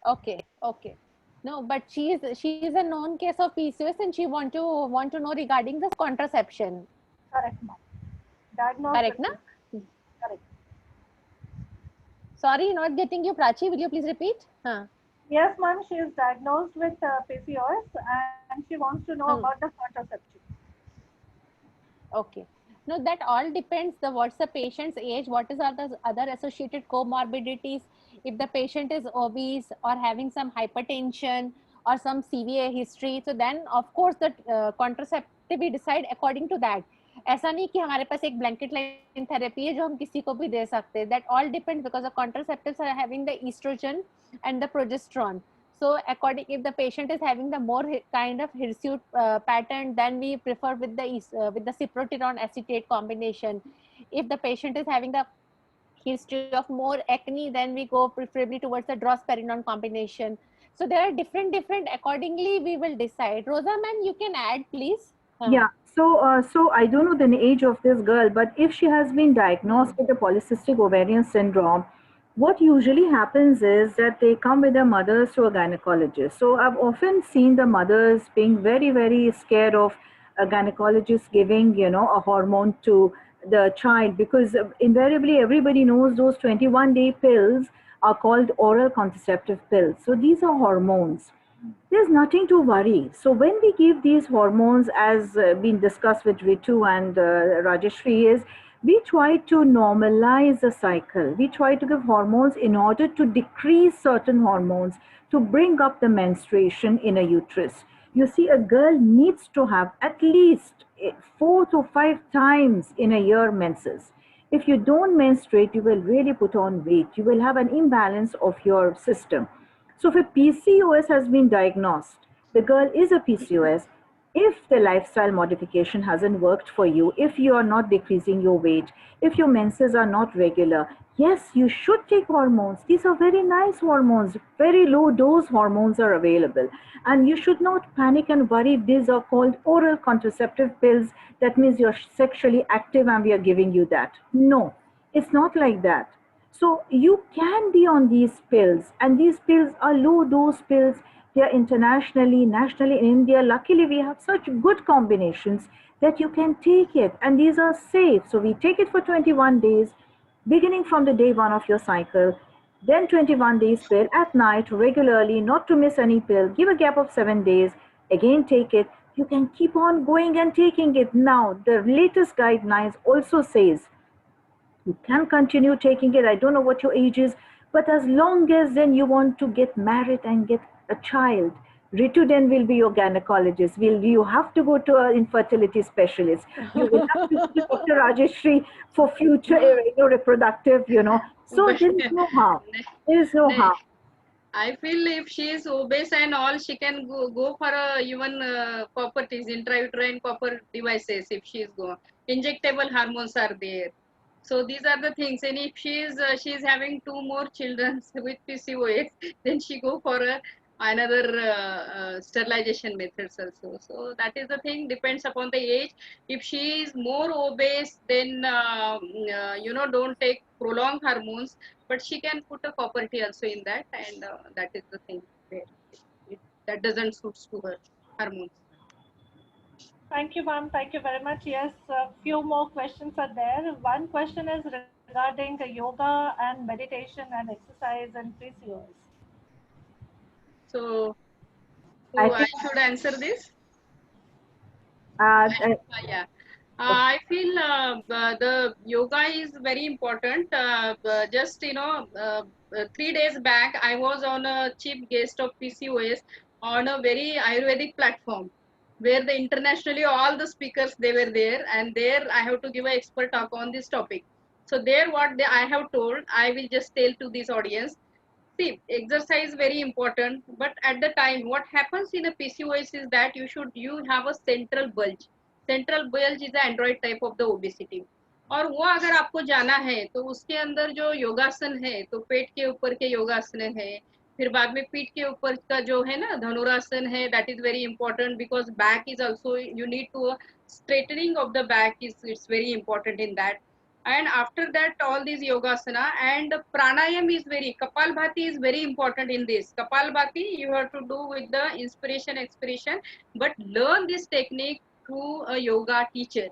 Okay, okay. No, but she is a known case of PCOS and she want to know regarding the contraception. Correct, ma'am. Diagnosed. Correct, with na? it. Correct. Sorry, not getting you, Prachi. Will you please repeat? Huh. Yes, ma'am. She is diagnosed with PCOS and she wants to know about the contraception. Okay. No, that all depends the what's the patient's age, what is are the other associated comorbidities. If the patient is obese or having some hypertension or some severe history, so then of course the contraceptive we decide according to that. ऐसा नहीं कि हमारे पास एक blanket line therapy है जो हम किसी को भी दे सकते हैं. That all depends because the contraceptives are having the estrogen and the progesterone. So according, if the patient is having the more kind of hirsute pattern, then we prefer with the cyproterone acetate combination. If the patient is having the history of more acne, then we go preferably towards the drosperinone combination. So there are different accordingly we will decide. Rosa ma'am, you can add please. Yeah. So I don't know the age of this girl, but if she has been diagnosed with the polycystic ovarian syndrome, what usually happens is that they come with their mothers to a gynecologist. So I've often seen the mothers being very, very scared of a gynecologist giving, a hormone to the child, because invariably everybody knows those 21-day pills are called oral contraceptive pills. So these are hormones. There's nothing to worry. So when we give these hormones, as been discussed with Ritu and Rajeshri, is we try to normalize the cycle. We try to give hormones in order to decrease certain hormones to bring up the menstruation in a uterus. You see, a girl needs to have at least 4 to 5 times in a year menses. If you don't menstruate, you will really put on weight. You will have an imbalance of your system. So if a PCOS has been diagnosed, the girl is a PCOS. If the lifestyle modification hasn't worked for you, if you are not decreasing your weight, if your menses are not regular, yes, you should take hormones. These are very nice hormones. Very low dose hormones are available. And you should not panic and worry. These are called oral contraceptive pills. That means you're sexually active and we are giving you that. No, it's not like that. So you can be on these pills, and these pills are low dose pills. They are internationally, nationally in India. Luckily, we have such good combinations that you can take it, and these are safe. So we take it for 21 days, beginning from the day 1 of your cycle, then 21 days pill at night regularly, not to miss any pill. Give a gap of 7 days, again take it. You can keep on going and taking it. Now, the latest guidelines also says you can continue taking it. I don't know what your age is, but as long as then you want to get married and get a child, Ritu then will be your gynecologist. You have to go to an infertility specialist. You will have to go to Dr. Rajeshri for future reproductive, So there is no harm. There is no harm. I feel if she is obese and all, she can go for even properties, intrauterine copper devices. If she is injectable hormones are there. So these are the things. And if she is having 2 more children with PCOS, then she go for a another sterilization methods also. So that is the thing, depends upon the age. If she is more obese, then don't take prolonged hormones, but she can put a copper T also in that, and that is the thing where that doesn't suits to her hormones. Thank you, ma'am. Thank you very much. Yes, a few more questions are there. One question is regarding yoga and meditation and exercise and PCOS. So I who I think should answer this? uh, uh, Yeah. I feel the yoga is very important. Just 3 days back, I was on a chief guest of PCOS on a very Ayurvedic platform, where the internationally all the speakers they were there, and there I have to give an expert talk on this topic. So there, I have told, I will just tell to this audience. See, exercise very important, but at the time, what happens in a PCOS is that you have a central bulge. Central bulge is the android type of the obesity. और वो अगर आपको जाना है तो उसके अंदर जो योगासन है, तो पेट के ऊपर के योगासन है, फिर बाद में पीठ के ऊपर का जो है ना धनुरासन है, that is very important because back is also you need to straightening of the back is it's very important in that. And after that all these yogasana and pranayam is very, kapalbhati is very important in this. Kapalbhati you have to do with the inspiration expiration, but learn this technique through a yoga teacher,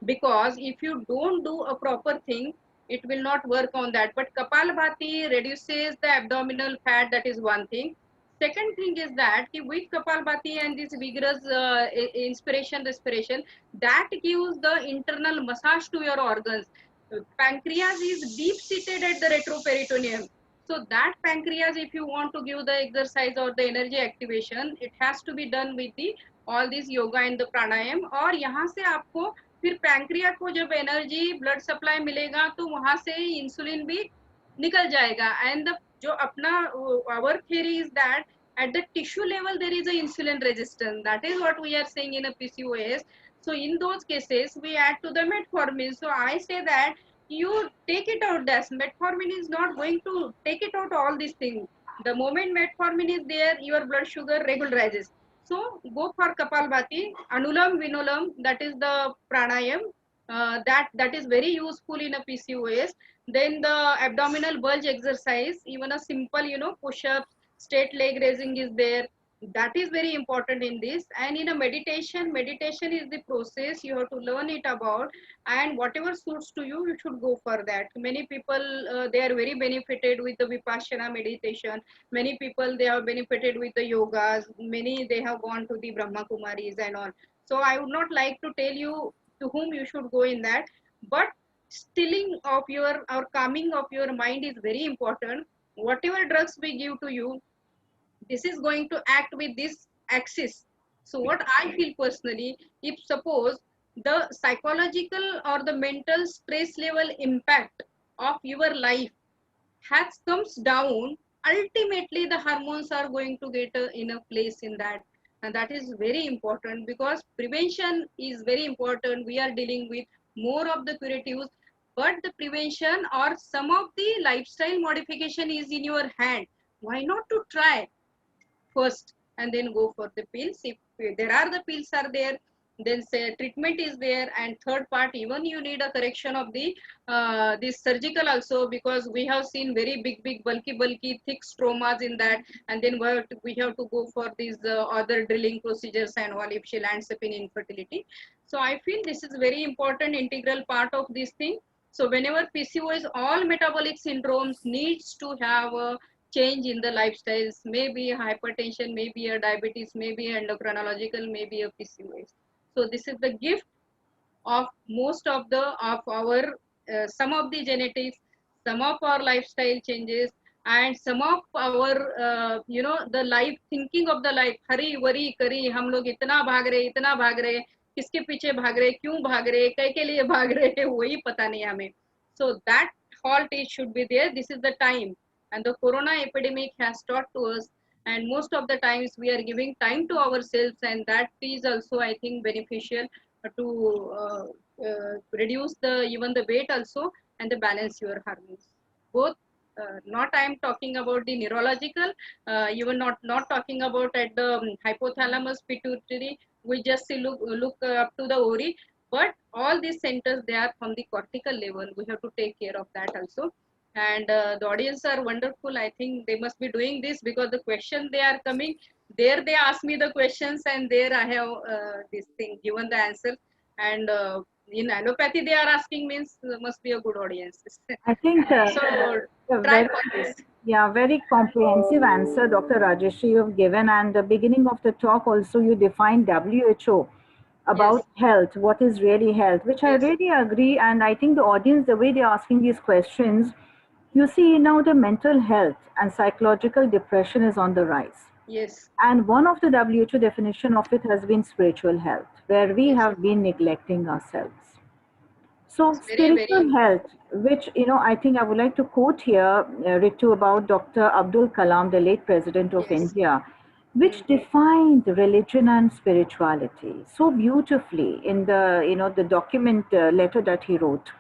because if you don't do a proper thing it will not work on that. But kapalbhati reduces the abdominal fat, that is one thing. Second thing is that with kapalbhati and this vigorous inspiration respiration, that gives the internal massage to your organs. Pancreas is deep seated at the retroperitoneum, so that pancreas, if you want to give the exercise or the energy activation, it has to be done with the all this yoga and the pranayam. और यहाँ से आपको फिर pancreas को जब energy blood supply मिलेगा तो वहां से इंसुलिन भी निकल जाएगा. एंड जो अपना our theory is that at the tissue level there is a insulin resistance, that is what we are saying in a PCOS. So in those cases we add to the metformin. So I say that you take it out, that metformin is not going to take it out all these things. The moment metformin is there, your blood sugar regularizes. So go for kapalbhati, anulam vinolam, that is the pranayam. That is very useful in a PCOS. Then the abdominal bulge exercise, even a simple push-ups, straight leg raising is there, that is very important in this. And in a meditation is the process you have to learn it about, and whatever suits to you, you should go for that. Many people they are very benefited with the vipassana meditation. Many people they have benefited with the yogas. Many they have gone to the Brahma Kumaris and all. So I would not like to tell you to whom you should go in that, but stilling of your or calming of your mind is very important. Whatever drugs we give to you, this is going to act with this axis. So what I feel personally, if suppose the psychological or the mental stress level impact of your life has comes down, ultimately the hormones are going to get in a place in that. And that is very important, because prevention is very important. We are dealing with more of the curatives, but the prevention or some of the lifestyle modification is in your hand. Why not to try first and then go for the pills? If there are the pills are there, then say treatment is there. And third part, even you need a correction of the this surgical also, because we have seen very big bulky thick stromas in that, and then we have to go for these other drilling procedures and all if she lands up in infertility. So I feel this is very important integral part of this thing. So whenever PCOS, all metabolic syndromes needs to have a change in the lifestyles, maybe hypertension, maybe a diabetes, maybe endocrinological, maybe a PCOS. So this is the gift of most of the of our some of the genetics, some of our lifestyle changes, and some of our the life thinking of the life. Hari worry करी हम लोग इतना भाग रहे, किसके पीछे भाग रहे, क्यों भाग रहे, कै के लिए भाग रहे, वही पता नहीं हमें. So that halt it should be there. This is the time, and the corona epidemic has taught to us, and most of the times we are giving time to ourselves, and that is also I think beneficial to reduce the even the weight also, and the balance your hormones both not I am talking about the neurological, even not talking about at the hypothalamus pituitary. We just see look up to the ori, but all these centers, they are from the cortical level. We have to take care of that also. And the audience are wonderful. I think they must be doing this because the question they are coming there, they ask me the questions, and there I have this thing given the answer. And in allopathy they are asking, means must be a good audience. I think So a try very, for this. yeah, very comprehensive answer, Dr. Rajesh, you've given. And the beginning of the talk also, you defined WHO Yes, about health, what is really health, which I yes, really agree. And I think the audience, the way they're asking these questions, you see now the mental health and psychological depression is on the rise. yes, And one of the WHO definition of it has been spiritual health, where we yes. have been neglecting ourselves. So, It's very, very spiritual health, important. which, I think I would like to quote here, Ritu, about Dr. Abdul Kalam, the late president of Yes. India, Hmm. which defined religion and spirituality so beautifully in the, the document letter that he wrote.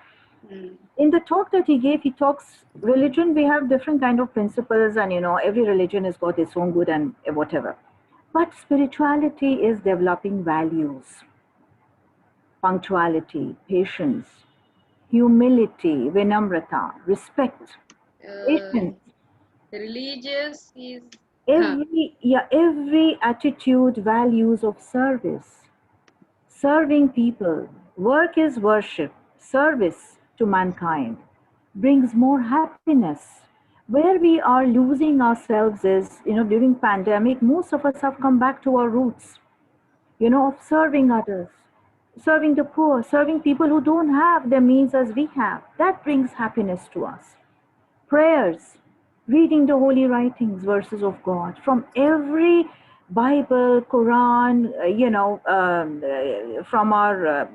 Hmm. In the talk that he gave, he talks religion, we have different kind of principles, and, every religion has got its own good and whatever. But spirituality is developing values, punctuality, patience, humility, vinamrata, respect, patience. Uh, Religious is, huh. Every attitude, values of service, serving people. Work is worship, service to mankind brings more happiness. Where we are losing ourselves is, during pandemic, most of us have come back to our roots, of serving others, serving the poor, serving people who don't have the means as we have. That brings happiness to us. Prayers, reading the holy writings, verses of God from every Bible, Quran, from our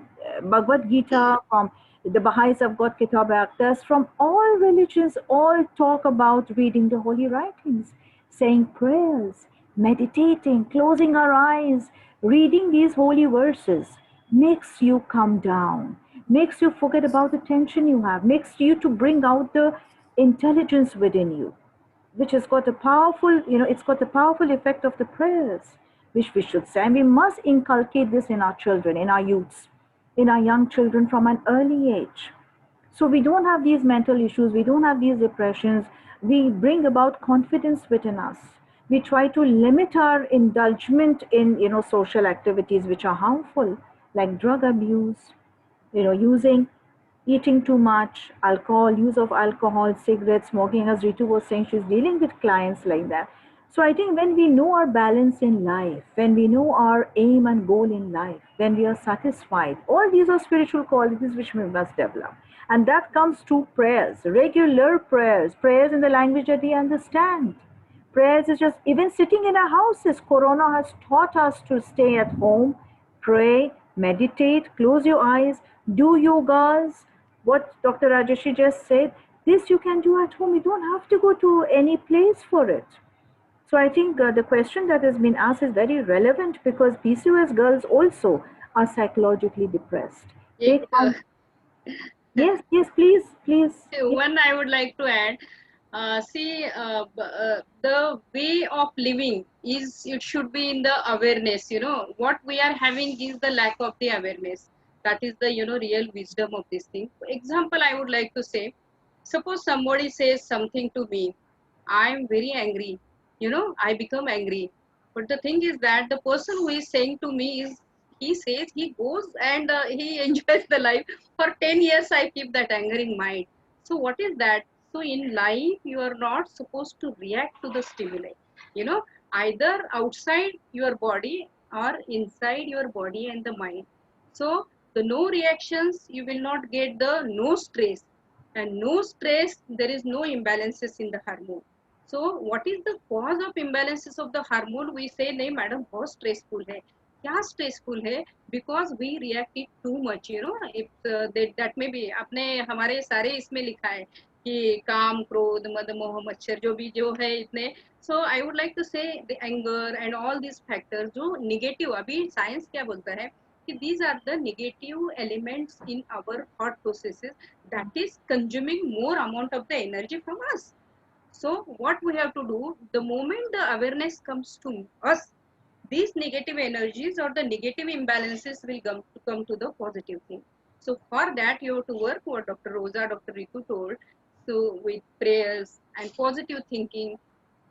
Bhagavad Gita, from the Baha'is have got Kitab Aqdas, from all religions, all talk about reading the holy writings, saying prayers, meditating, closing our eyes, reading these holy verses makes you come down, makes you forget about the tension you have, makes you to bring out the intelligence within you, which has got a powerful, it's got the powerful effect of the prayers, which we should say. And we must inculcate this in our children, in our youths, in our young children from an early age. So we don't have these mental issues, we don't have these depressions. We bring about confidence within us. We try to limit our indulgence in, social activities which are harmful, like drug abuse, using, eating too much, alcohol, use of alcohol, cigarettes, smoking, as Ritu was saying, she's dealing with clients like that. So I think when we know our balance in life, when we know our aim and goal in life, when we are satisfied, all these are spiritual qualities which we must develop. And that comes through prayers, regular prayers, prayers in the language that we understand. Prayers is just, even sitting in our houses, Corona has taught us to stay at home, pray, meditate, close your eyes, do yogas. What Dr. Rajeshi just said, this you can do at home. You don't have to go to any place for it. So I think the question that has been asked is very relevant because PCOS girls also are psychologically depressed. They Ek, come, yes, yes, please, please. Yes. one I would like to add. See, the way of living is, it should be in the awareness. What we are having is the lack of the awareness. That is the real wisdom of this thing. For example, I would like to say, suppose somebody says something to me, I am very angry. I become angry. But the thing is that the person who is saying to me is, he says he goes and he enjoys the life. For 10 years, I keep that anger in mind. So what is that? So in life, you are not supposed to react to the stimuli. Either outside your body or inside your body and the mind. So the no reactions, you will not get the no stress. And no stress, there is no imbalances in the hormone. So what is the cause of imbalances of the hormone? We say, नहीं madam, बहुत stressful है. क्या stressful है? Because we react it too much. If that may be, आपने हमारे सारे इसमें लिखा है कि काम, क्रोध, मद, मोह, मच्छर जो भी जो है इतने. So I would like to say the anger and all these factors जो negative, अभी science क्या बोलता है कि these are the negative elements in our thought processes that is consuming more amount of the energy from us. So what we have to do, the moment the awareness comes to us, these negative energies or the negative imbalances will come to the positive thing. So for that you have to work what Dr. Rosa, Dr. Ritu told. So with prayers and positive thinking,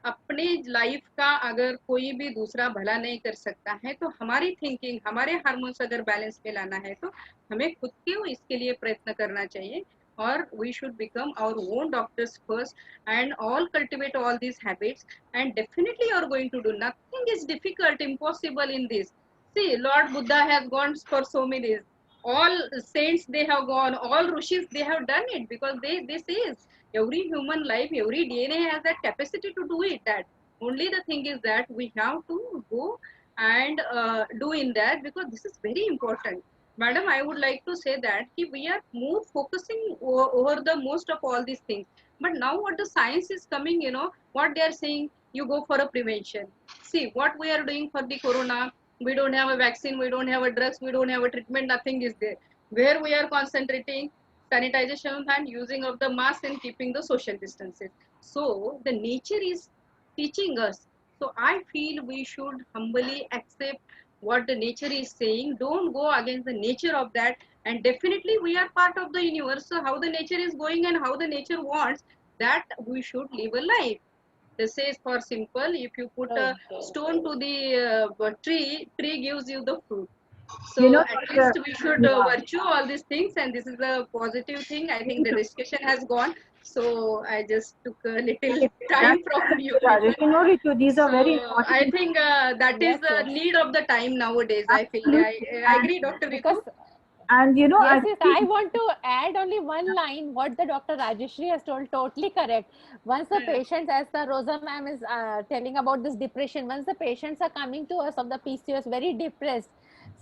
अपने life का अगर कोई भी दूसरा भला नहीं कर सकता है तो हमारी थिंकिंग, हमारे हार्मोन्स अगर बैलेंस में लाना है तो हमें खुद के इसके लिए प्रयत्न करना चाहिए. और we should become our own doctors first and all cultivate all these habits, and definitely you are going to do. Nothing is difficult, impossible in this. See, Lord Buddha has gone for so many, all saints they have gone, all rishis they have done it, because they say every human life, every DNA has that capacity to do it. That only the thing is that we have to go and do in that, because this is very important. Madam, I would like to say that we are more focusing over the most of all these things. But now what the science is coming, what they are saying, you go for a prevention. See what we are doing for the corona. We don't have a vaccine, we don't have a drugs, we don't have a treatment, nothing is there. Where we are concentrating, sanitization and using of the mask and keeping the social distances. So the nature is teaching us. So I feel we should humbly accept what the nature is saying. Don't go against the nature of that. And definitely we are part of the universe. So how the nature is going and how the nature wants, that we should live a life. This is for simple. If you put a stone to the tree gives you the fruit. You So know, at least we should yeah. virtue all these things, and this is a positive thing. I think the discussion has gone, so I just took a little time That's from you people. Rajesh. You know, Ritu, these are So very I important. think that is Yes, the yes. need of the time nowadays. I feel. Absolutely. I agree, Dr. Ritu. Because And you know, yes, I yes, think, I want to add only one line. What the Dr. Rajeshri has told, totally correct. Once the Hmm. patients, as the Rosa ma'am is telling about this depression, once the patients are coming to us of the PCOS very depressed,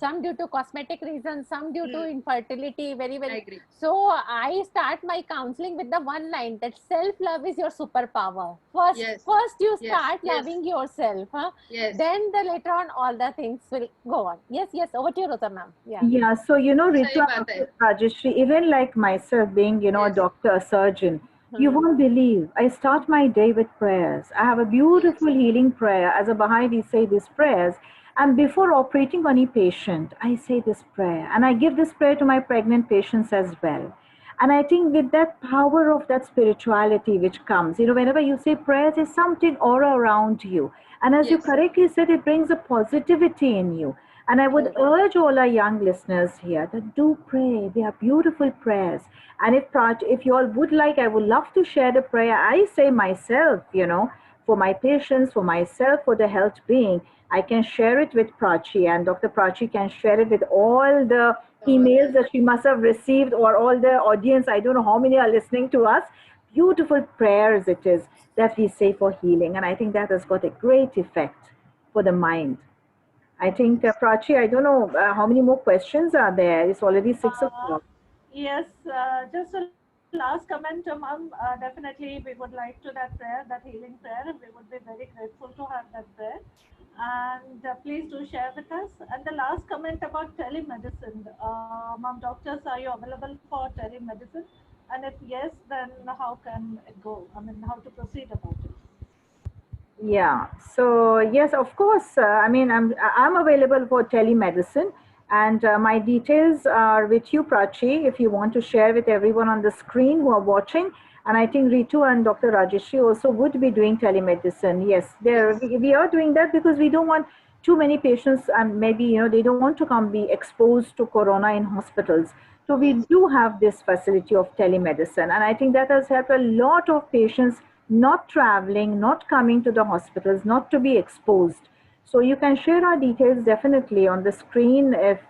some due to cosmetic reasons, some due to Hmm. infertility, very, I very. agree. So I start my counseling with the one line that self-love is your superpower. First, Yes. first you Yes. start Yes. loving yourself. Huh? Yes. Then the later on all the things will go on. Yes, yes. Over to you, Rosa ma'am. Yeah. yeah, so you know, Ritu सही and बात है. also Rajeshri, even like myself being, you know, a Yes. doctor, a surgeon, you Hmm. won't believe. I start my day with prayers. I have a Yes. beautiful healing prayer. As a Baha'i, we say these prayers. And before operating on a patient, I say this prayer. And I give this prayer to my pregnant patients as well. And I think with that power of that spirituality which comes, you know, whenever you say prayers, there's something aura around you. And as you Yes. correctly said, it brings a positivity in you. And I would True. urge all our young listeners here that do pray. They are beautiful prayers. And if you all would like, I would love to share the prayer I say myself, you know, for my patients, for myself, for the health being. I can share it with Prachi, and Dr. Prachi can share it with all the Oh, emails yes. that she must have received, or all the audience. I don't know how many are listening to us. Beautiful prayers it is that we say for healing. And I think that has got a great effect for the mind. I think, Prachi, I don't know how many more questions are there. It's already 6 o'clock. Yes, just a last comment, ma'am. Definitely, we would like to that prayer, that healing prayer. We would be very grateful to have that prayer. And please do share with us. And the last comment about telemedicine. Ma'am, doctors, are you available for telemedicine? And if yes, then how can it go? I mean, how to proceed about it? Yeah. So yes, of course. I mean, I'm available for telemedicine, and my details are with you, Prachi. If you want to share with everyone on the screen who are watching, and I think Ritu and Dr. Rajeshri also would be doing telemedicine. Yes, there Yes. we are doing that because we don't want too many patients, and maybe they don't want to come be exposed to corona in hospitals. So we Yes. do have this facility of telemedicine, and I think that has helped a lot of patients not traveling, not coming to the hospitals, not to be exposed. So you can share our details definitely on the screen if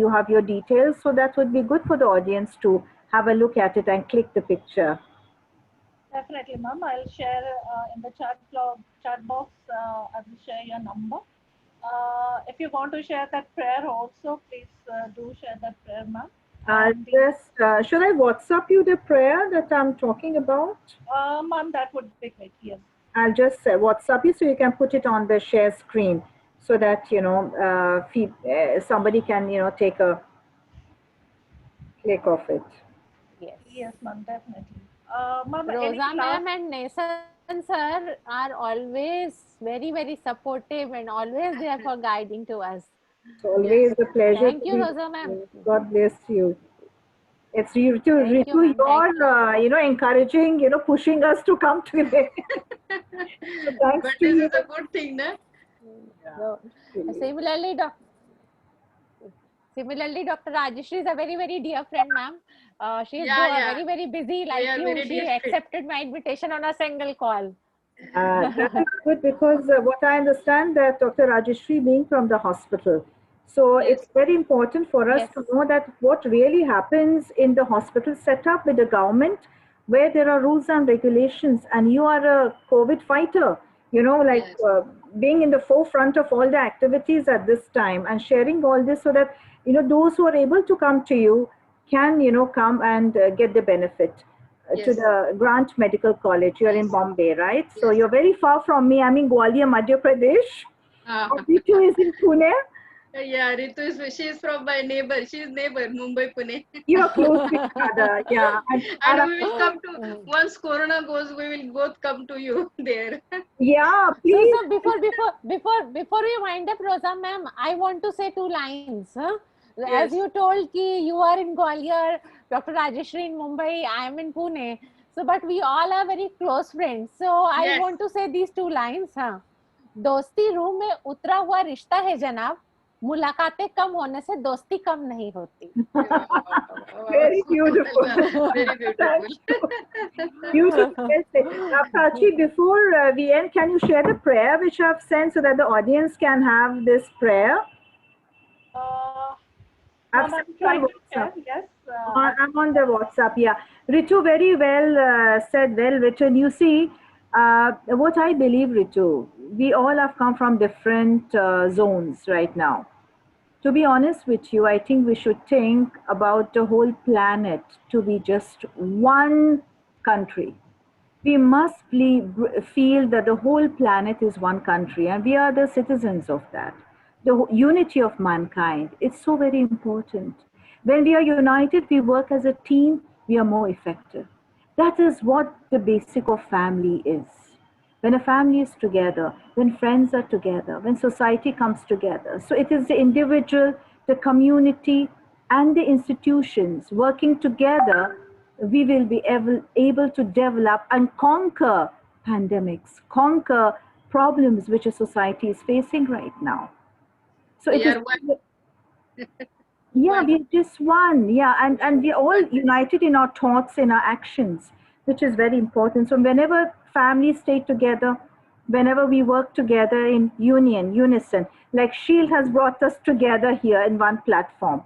you have your details. So that would be good for the audience to have a look at it and click the picture. Definitely, ma'am. I'll share in the chat box. I will share your number. If you want to share that prayer also, please do share that prayer, ma'am. And the Should I WhatsApp you the prayer that I'm talking about? ma'am, that would be great. Yes. I'll just WhatsApp you so you can put it on the share screen so that, somebody can, take a click of it. Yes. Yes, ma'am, definitely. Ma'am, any Rosa last ma'am and Nasan sir are always very, very supportive and always there for guiding to us. It's always a pleasure Thank to you, be Rosa with ma'am. you. God bless you. It's Ritu, Thank you, Ritu, ma'am. Thank you. you're, encouraging, pushing us to come today. So thanks But to this you. is a good thing, na? So, Really. similarly, Dr. Rajeshri is a very, very dear friend, ma'am. She is Yeah, yeah. very, very busy We like are you. very She dear friends. accepted my invitation on a single call. That is good because what I understand that Dr. Rajeshri being from the hospital, so Yes. it's very important for us Yes. to know that what really happens in the hospital setup with the government, where there are rules and regulations, and you are a COVID fighter, like Yes. being in the forefront of all the activities at this time and sharing all this so that those who are able to come to you can come and get the benefit to Yes. the Grant Medical College. You're in Yes. Bombay, right? So Yes. you're very far from me. I'm in Gwalior, Madhya Pradesh. Ah. And Ritu is in Pune. Yeah, Ritu is, she is from my neighbor. She is neighbor, Mumbai, Pune. You are close to each other. Yeah. And we will come to, once Corona goes, we will both come to you there. Yeah, So, please. so before we wind up, Rosa ma'am, I want to say two lines. Huh? As Yes. you told ki you are in Gwalior, Dr. Rajeshri in Mumbai, I am in Pune. So, but we all are very close friends. So, I Yes. want to say these two lines. हाँ, दोस्ती रूह में उतरा हुआ रिश्ता है जनाब, मुलाकातें कम होने से दोस्ती कम नहीं होती. Yeah. Very beautiful. Very beautiful. Thank you. Beautiful. Well said. Prachi, before we end, can you share the prayer which I've sent so that the audience can have this prayer? I've ma'am, I'm sent on trying to WhatsApp. share. Yes. I'm on the WhatsApp, yeah. Ritu, very well said, well written. You see, what I believe, Ritu, we all have come from different zones right now. To be honest with you, I think we should think about the whole planet to be just one country. We must feel that the whole planet is one country and we are the citizens of that. The unity of mankind, it's so very important. When we are united, we work as a team, we are more effective. That is what the basic of family is. When a family is together, when friends are together, when society comes together. So it is the individual, the community, and the institutions working together, we will be able to develop and conquer pandemics, conquer problems which a society is facing right now. So We it is, are yeah, one. we're just one. Yeah, and we're all One. united in our thoughts, in our actions, which is very important. So whenever families stay together, whenever we work together in unison, like Shield has brought us together here in one platform.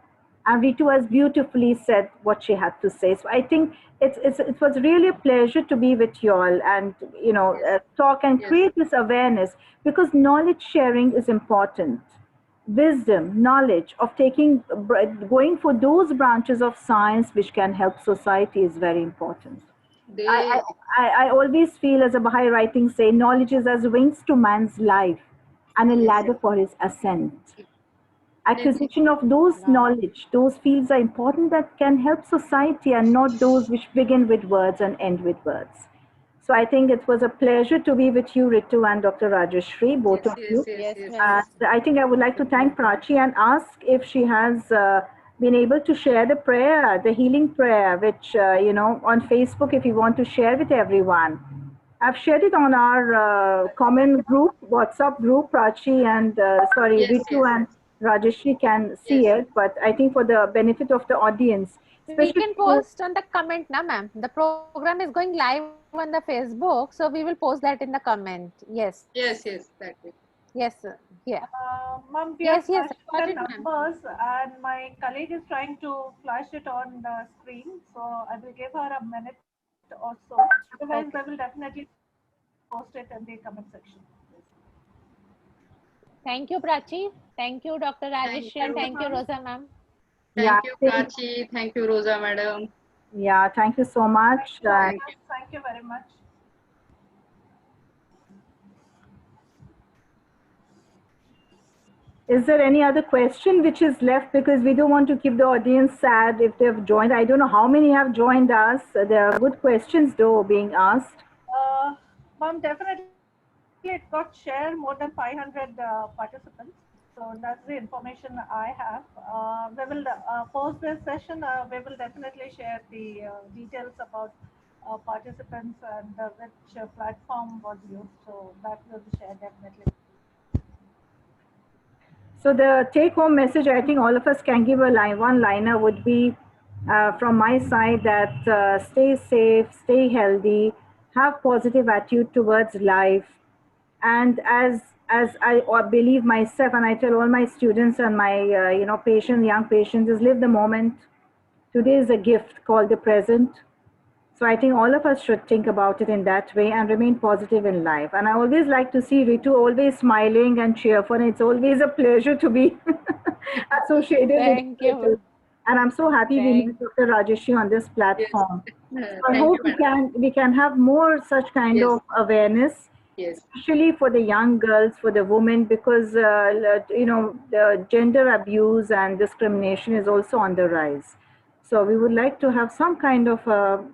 And Ritu has beautifully said what she had to say. So I think it was really a pleasure to be with you all and, Yes. talk and Yes. create this awareness because knowledge sharing is important. Wisdom, knowledge of going for those branches of science which can help society is very important. I, They, I always feel, as a Baha'i writing say, knowledge is as wings to man's life and a yes. ladder for his ascent. Yes. Acquisition of those Wow. knowledge, those fields are important that can help society and not those which begin with words and end with words. So I think it was a pleasure to be with you, Ritu and Dr. Rajeshri, both Yes. of Yes. you. Yes. Yes, Yes. ma'am. And I think I would like to thank Prachi and ask if she has been able to share the prayer, the healing prayer, which, on Facebook, if you want to share with everyone. I've shared it on our common group, WhatsApp group. Prachi and, Yes. Ritu Yes. and Rajeshri can see Yes. it, but I think for the benefit of the audience, We especially can for post on the comment, na ma'am. The program is going live on the Facebook, so we will post that in the comment. Yes, Yes. Yes. That way. yes, sir. Yeah, Ma'am, we are yes, yes. flashing Got the it, ma'am. numbers, and my colleague is trying to flash it on the screen. So I will give her a minute or so. Otherwise, I Okay. will definitely post it in the comment section. Thank you, Prachi. Thank you, Dr. Thank Rajeshri, and you. Thank you, thank you, ma'am. Rosa, ma'am. yeah, Thank you, Prachi. Thank you, Rosa, madam. yeah. Thank you so Thank much. you so Thank much. you. Thank you very much. Is there any other question which is left? Because we don't want to keep the audience sad if they've joined. I don't know how many have joined us. There are good questions though being asked. Ma'am, definitely it got shared more than 500 participants. So that's the information I have. We will post this session. We will definitely share the details about participants and which platform was used. So that will be shared definitely. So the take-home message, I think all of us can give a line. One-liner would be from my side that stay safe, stay healthy, have positive attitude towards life, and as I or believe myself, and I tell all my students and my patients, young patients, is live the moment. Today is a gift called the present. So I think all of us should think about it in that way and remain positive in life. And I always like to see Ritu always smiling and cheerful. And it's always a pleasure to be associated Thank with Ritu. you. And I'm so happy we Thank met Dr. Rajeshri on this Yes. platform. So I Thank hope you, madam. we can have more such kind Yes. of awareness, Yes. especially for the young girls, for the women, because the gender abuse and discrimination is also on the rise. So we would like to have some kind of a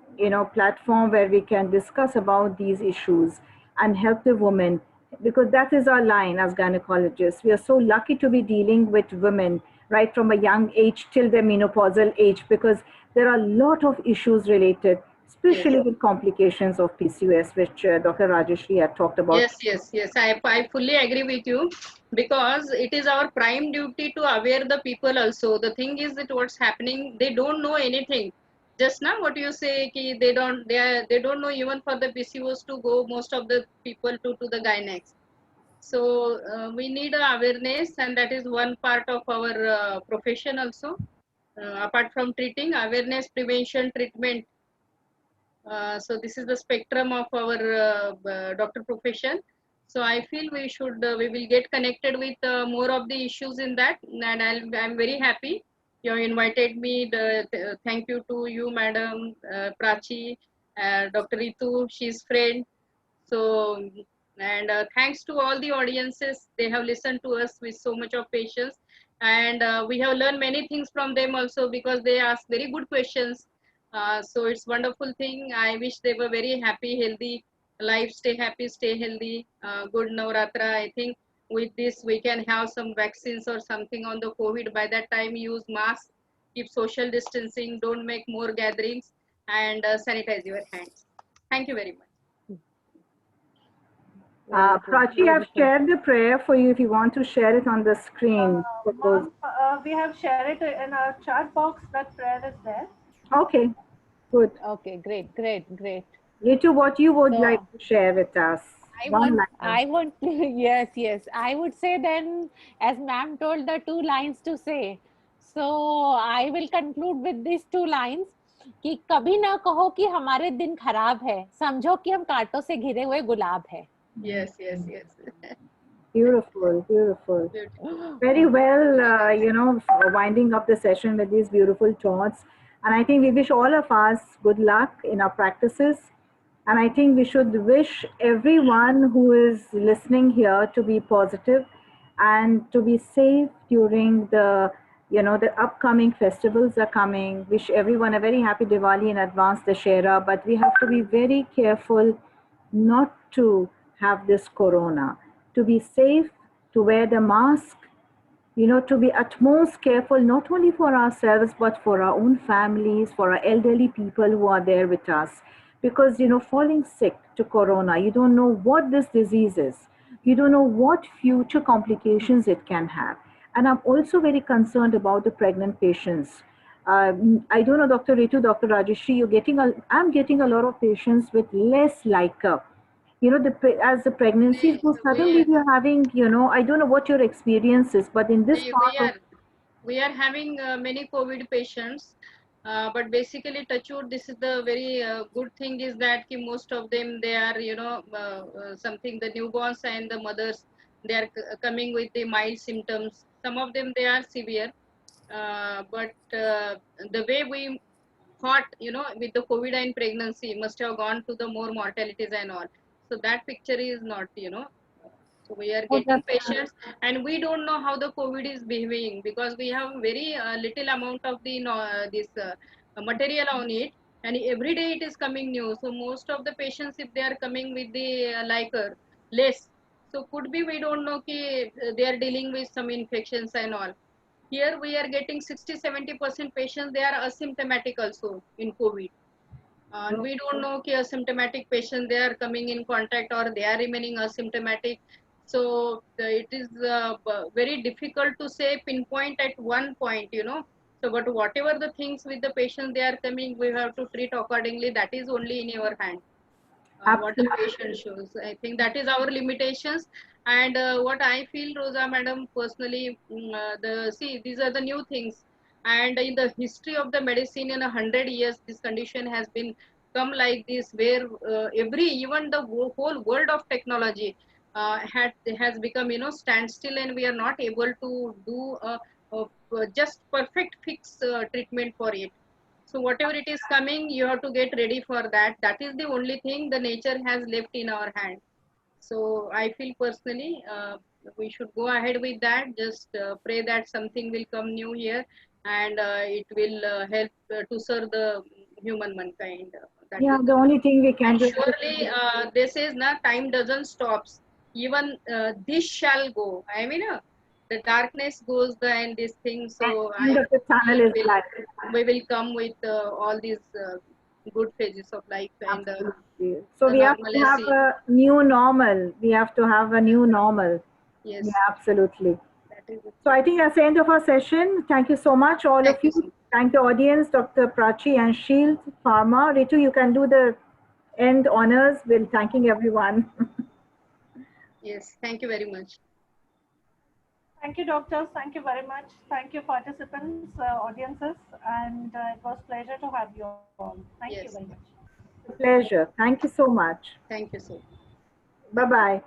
platform where we can discuss about these issues and help the women, because that is our line as gynecologists. We are so lucky to be dealing with women right from a young age till their menopausal age, because there are a lot of issues related, especially with complications of PCOS, which Dr. Rajeshri had talked about. Yes. I fully agree with you, because it is our prime duty to aware the people also. The thing is that what's happening, they don't know anything. Just now what you say, ki they don't know even for the PCOS to go most of the people to the gynecs. So we need a awareness, and that is one part of our profession also. Apart from treating, awareness, prevention, treatment. So this is the spectrum of our doctor profession. So I feel we will get connected with more of the issues in that, and I'm very happy you invited me. Thank you to you, Madam Prachi, Dr. Ritu, she's friend. So, and thanks to all the audiences, they have listened to us with so much of patience, and we have learned many things from them also, because they ask very good questions. So it's wonderful thing. I wish they were very happy, healthy life. Stay happy, stay healthy. Good Navratra. I think with this we can have some vaccines or something on the COVID. By that time, use mask, keep social distancing, don't make more gatherings, and sanitize your hands. Thank you very much. Very good. Prachi, I've Beautiful. shared the prayer for you if you want to share it on the screen. For those. Ma'am, we have shared it in our chat box. That prayer is there. Okay, good. Okay, great. Ritu, what you would like So to share with us? One liner. I want, yes. I would say then, as ma'am told, the two lines to say. So I will conclude with these two lines कि कभी ना कहो कि हमारे दिन खराब है, समझो कि हम कांटों से घिरे हुए गुलाब है. Yes. Beautiful. Beautiful. Very well, winding up the session with these beautiful thoughts. And I think we wish all of us good luck in our practices. And I think we should wish everyone who is listening here to be positive and to be safe during the upcoming festivals are coming. Wish everyone a very happy Diwali in advance, Dussehra. But we have to be very careful not to have this corona, to be safe, to wear the mask, to be utmost careful, not only for ourselves, but for our own families, for our elderly people who are there with us. Because, falling sick to corona, you don't know what this disease is. You don't know what future complications it can have. And I'm also very concerned about the pregnant patients. I don't know, Dr. Ritu, Dr. Rajeshri, I'm getting a lot of patients with less LICA. As the pregnancies go, suddenly we are having, I don't know what your experience is, but in this we, part we of are we are having many COVID patients, but basically, touchwood, this is the very good thing is that ki most of them they are something the newborns and the mothers, they are coming with the mild symptoms. Some of them they are severe, but the way we thought with the COVID and pregnancy must have gone to the more mortalities and all. So that picture is not. So we are Oh, getting that's patients, and we don't know how the COVID is behaving because we have very little amount of the this material on it, and every day it is coming new. So most of the patients, if they are coming with the liker less, so could be we don't know ki they are dealing with some infections and all. Here we are getting 60-70% patients, they are asymptomatic also in COVID. And we don't know कि asymptomatic patient they are coming in contact or they are remaining asymptomatic. So it is very difficult to say pinpoint at one point, you know. So but whatever the things with the patient they are coming, we have to treat accordingly. That is only in your hand. What the absolutely. patient shows. I think that is our limitations. And what I feel, Rosa Madam, personally, these are the new things. And in the history of the medicine, in 100 years, this condition has been come like this, where even the whole world of technology has become, you know, standstill, and we are not able to do a just perfect fix treatment for it. So whatever it is coming, you have to get ready for that. That is the only thing the nature has left in our hand. So I feel personally we should go ahead with that. Just pray that something will come new here, and it will help to serve the human mankind. That Yeah, is the the, only thing we can and do is surely this is na time doesn't stops. Even this shall go. I mean, the darkness goes the and this thing. So end I of the tunnel feel is light. we will come with all these good phases of life and Absolutely. So the we have to have normalcy. a new normal. We have to have a new normal. Yeah, Yes, absolutely. that is it. So I think that's the end of our session. Thank you so much, all of Thank you you. so much. Thank the audience, Dr. Prachi and Shield Pharma. Ritu, you can do the end honors. We're thanking everyone. Yes, thank you very much. Thank you, doctors. Thank you very much. Thank you, participants, audiences, and it was pleasure to have you all. Thank you very Yes, much. Pleasure. Thank you so much. thank you so much. Bye bye.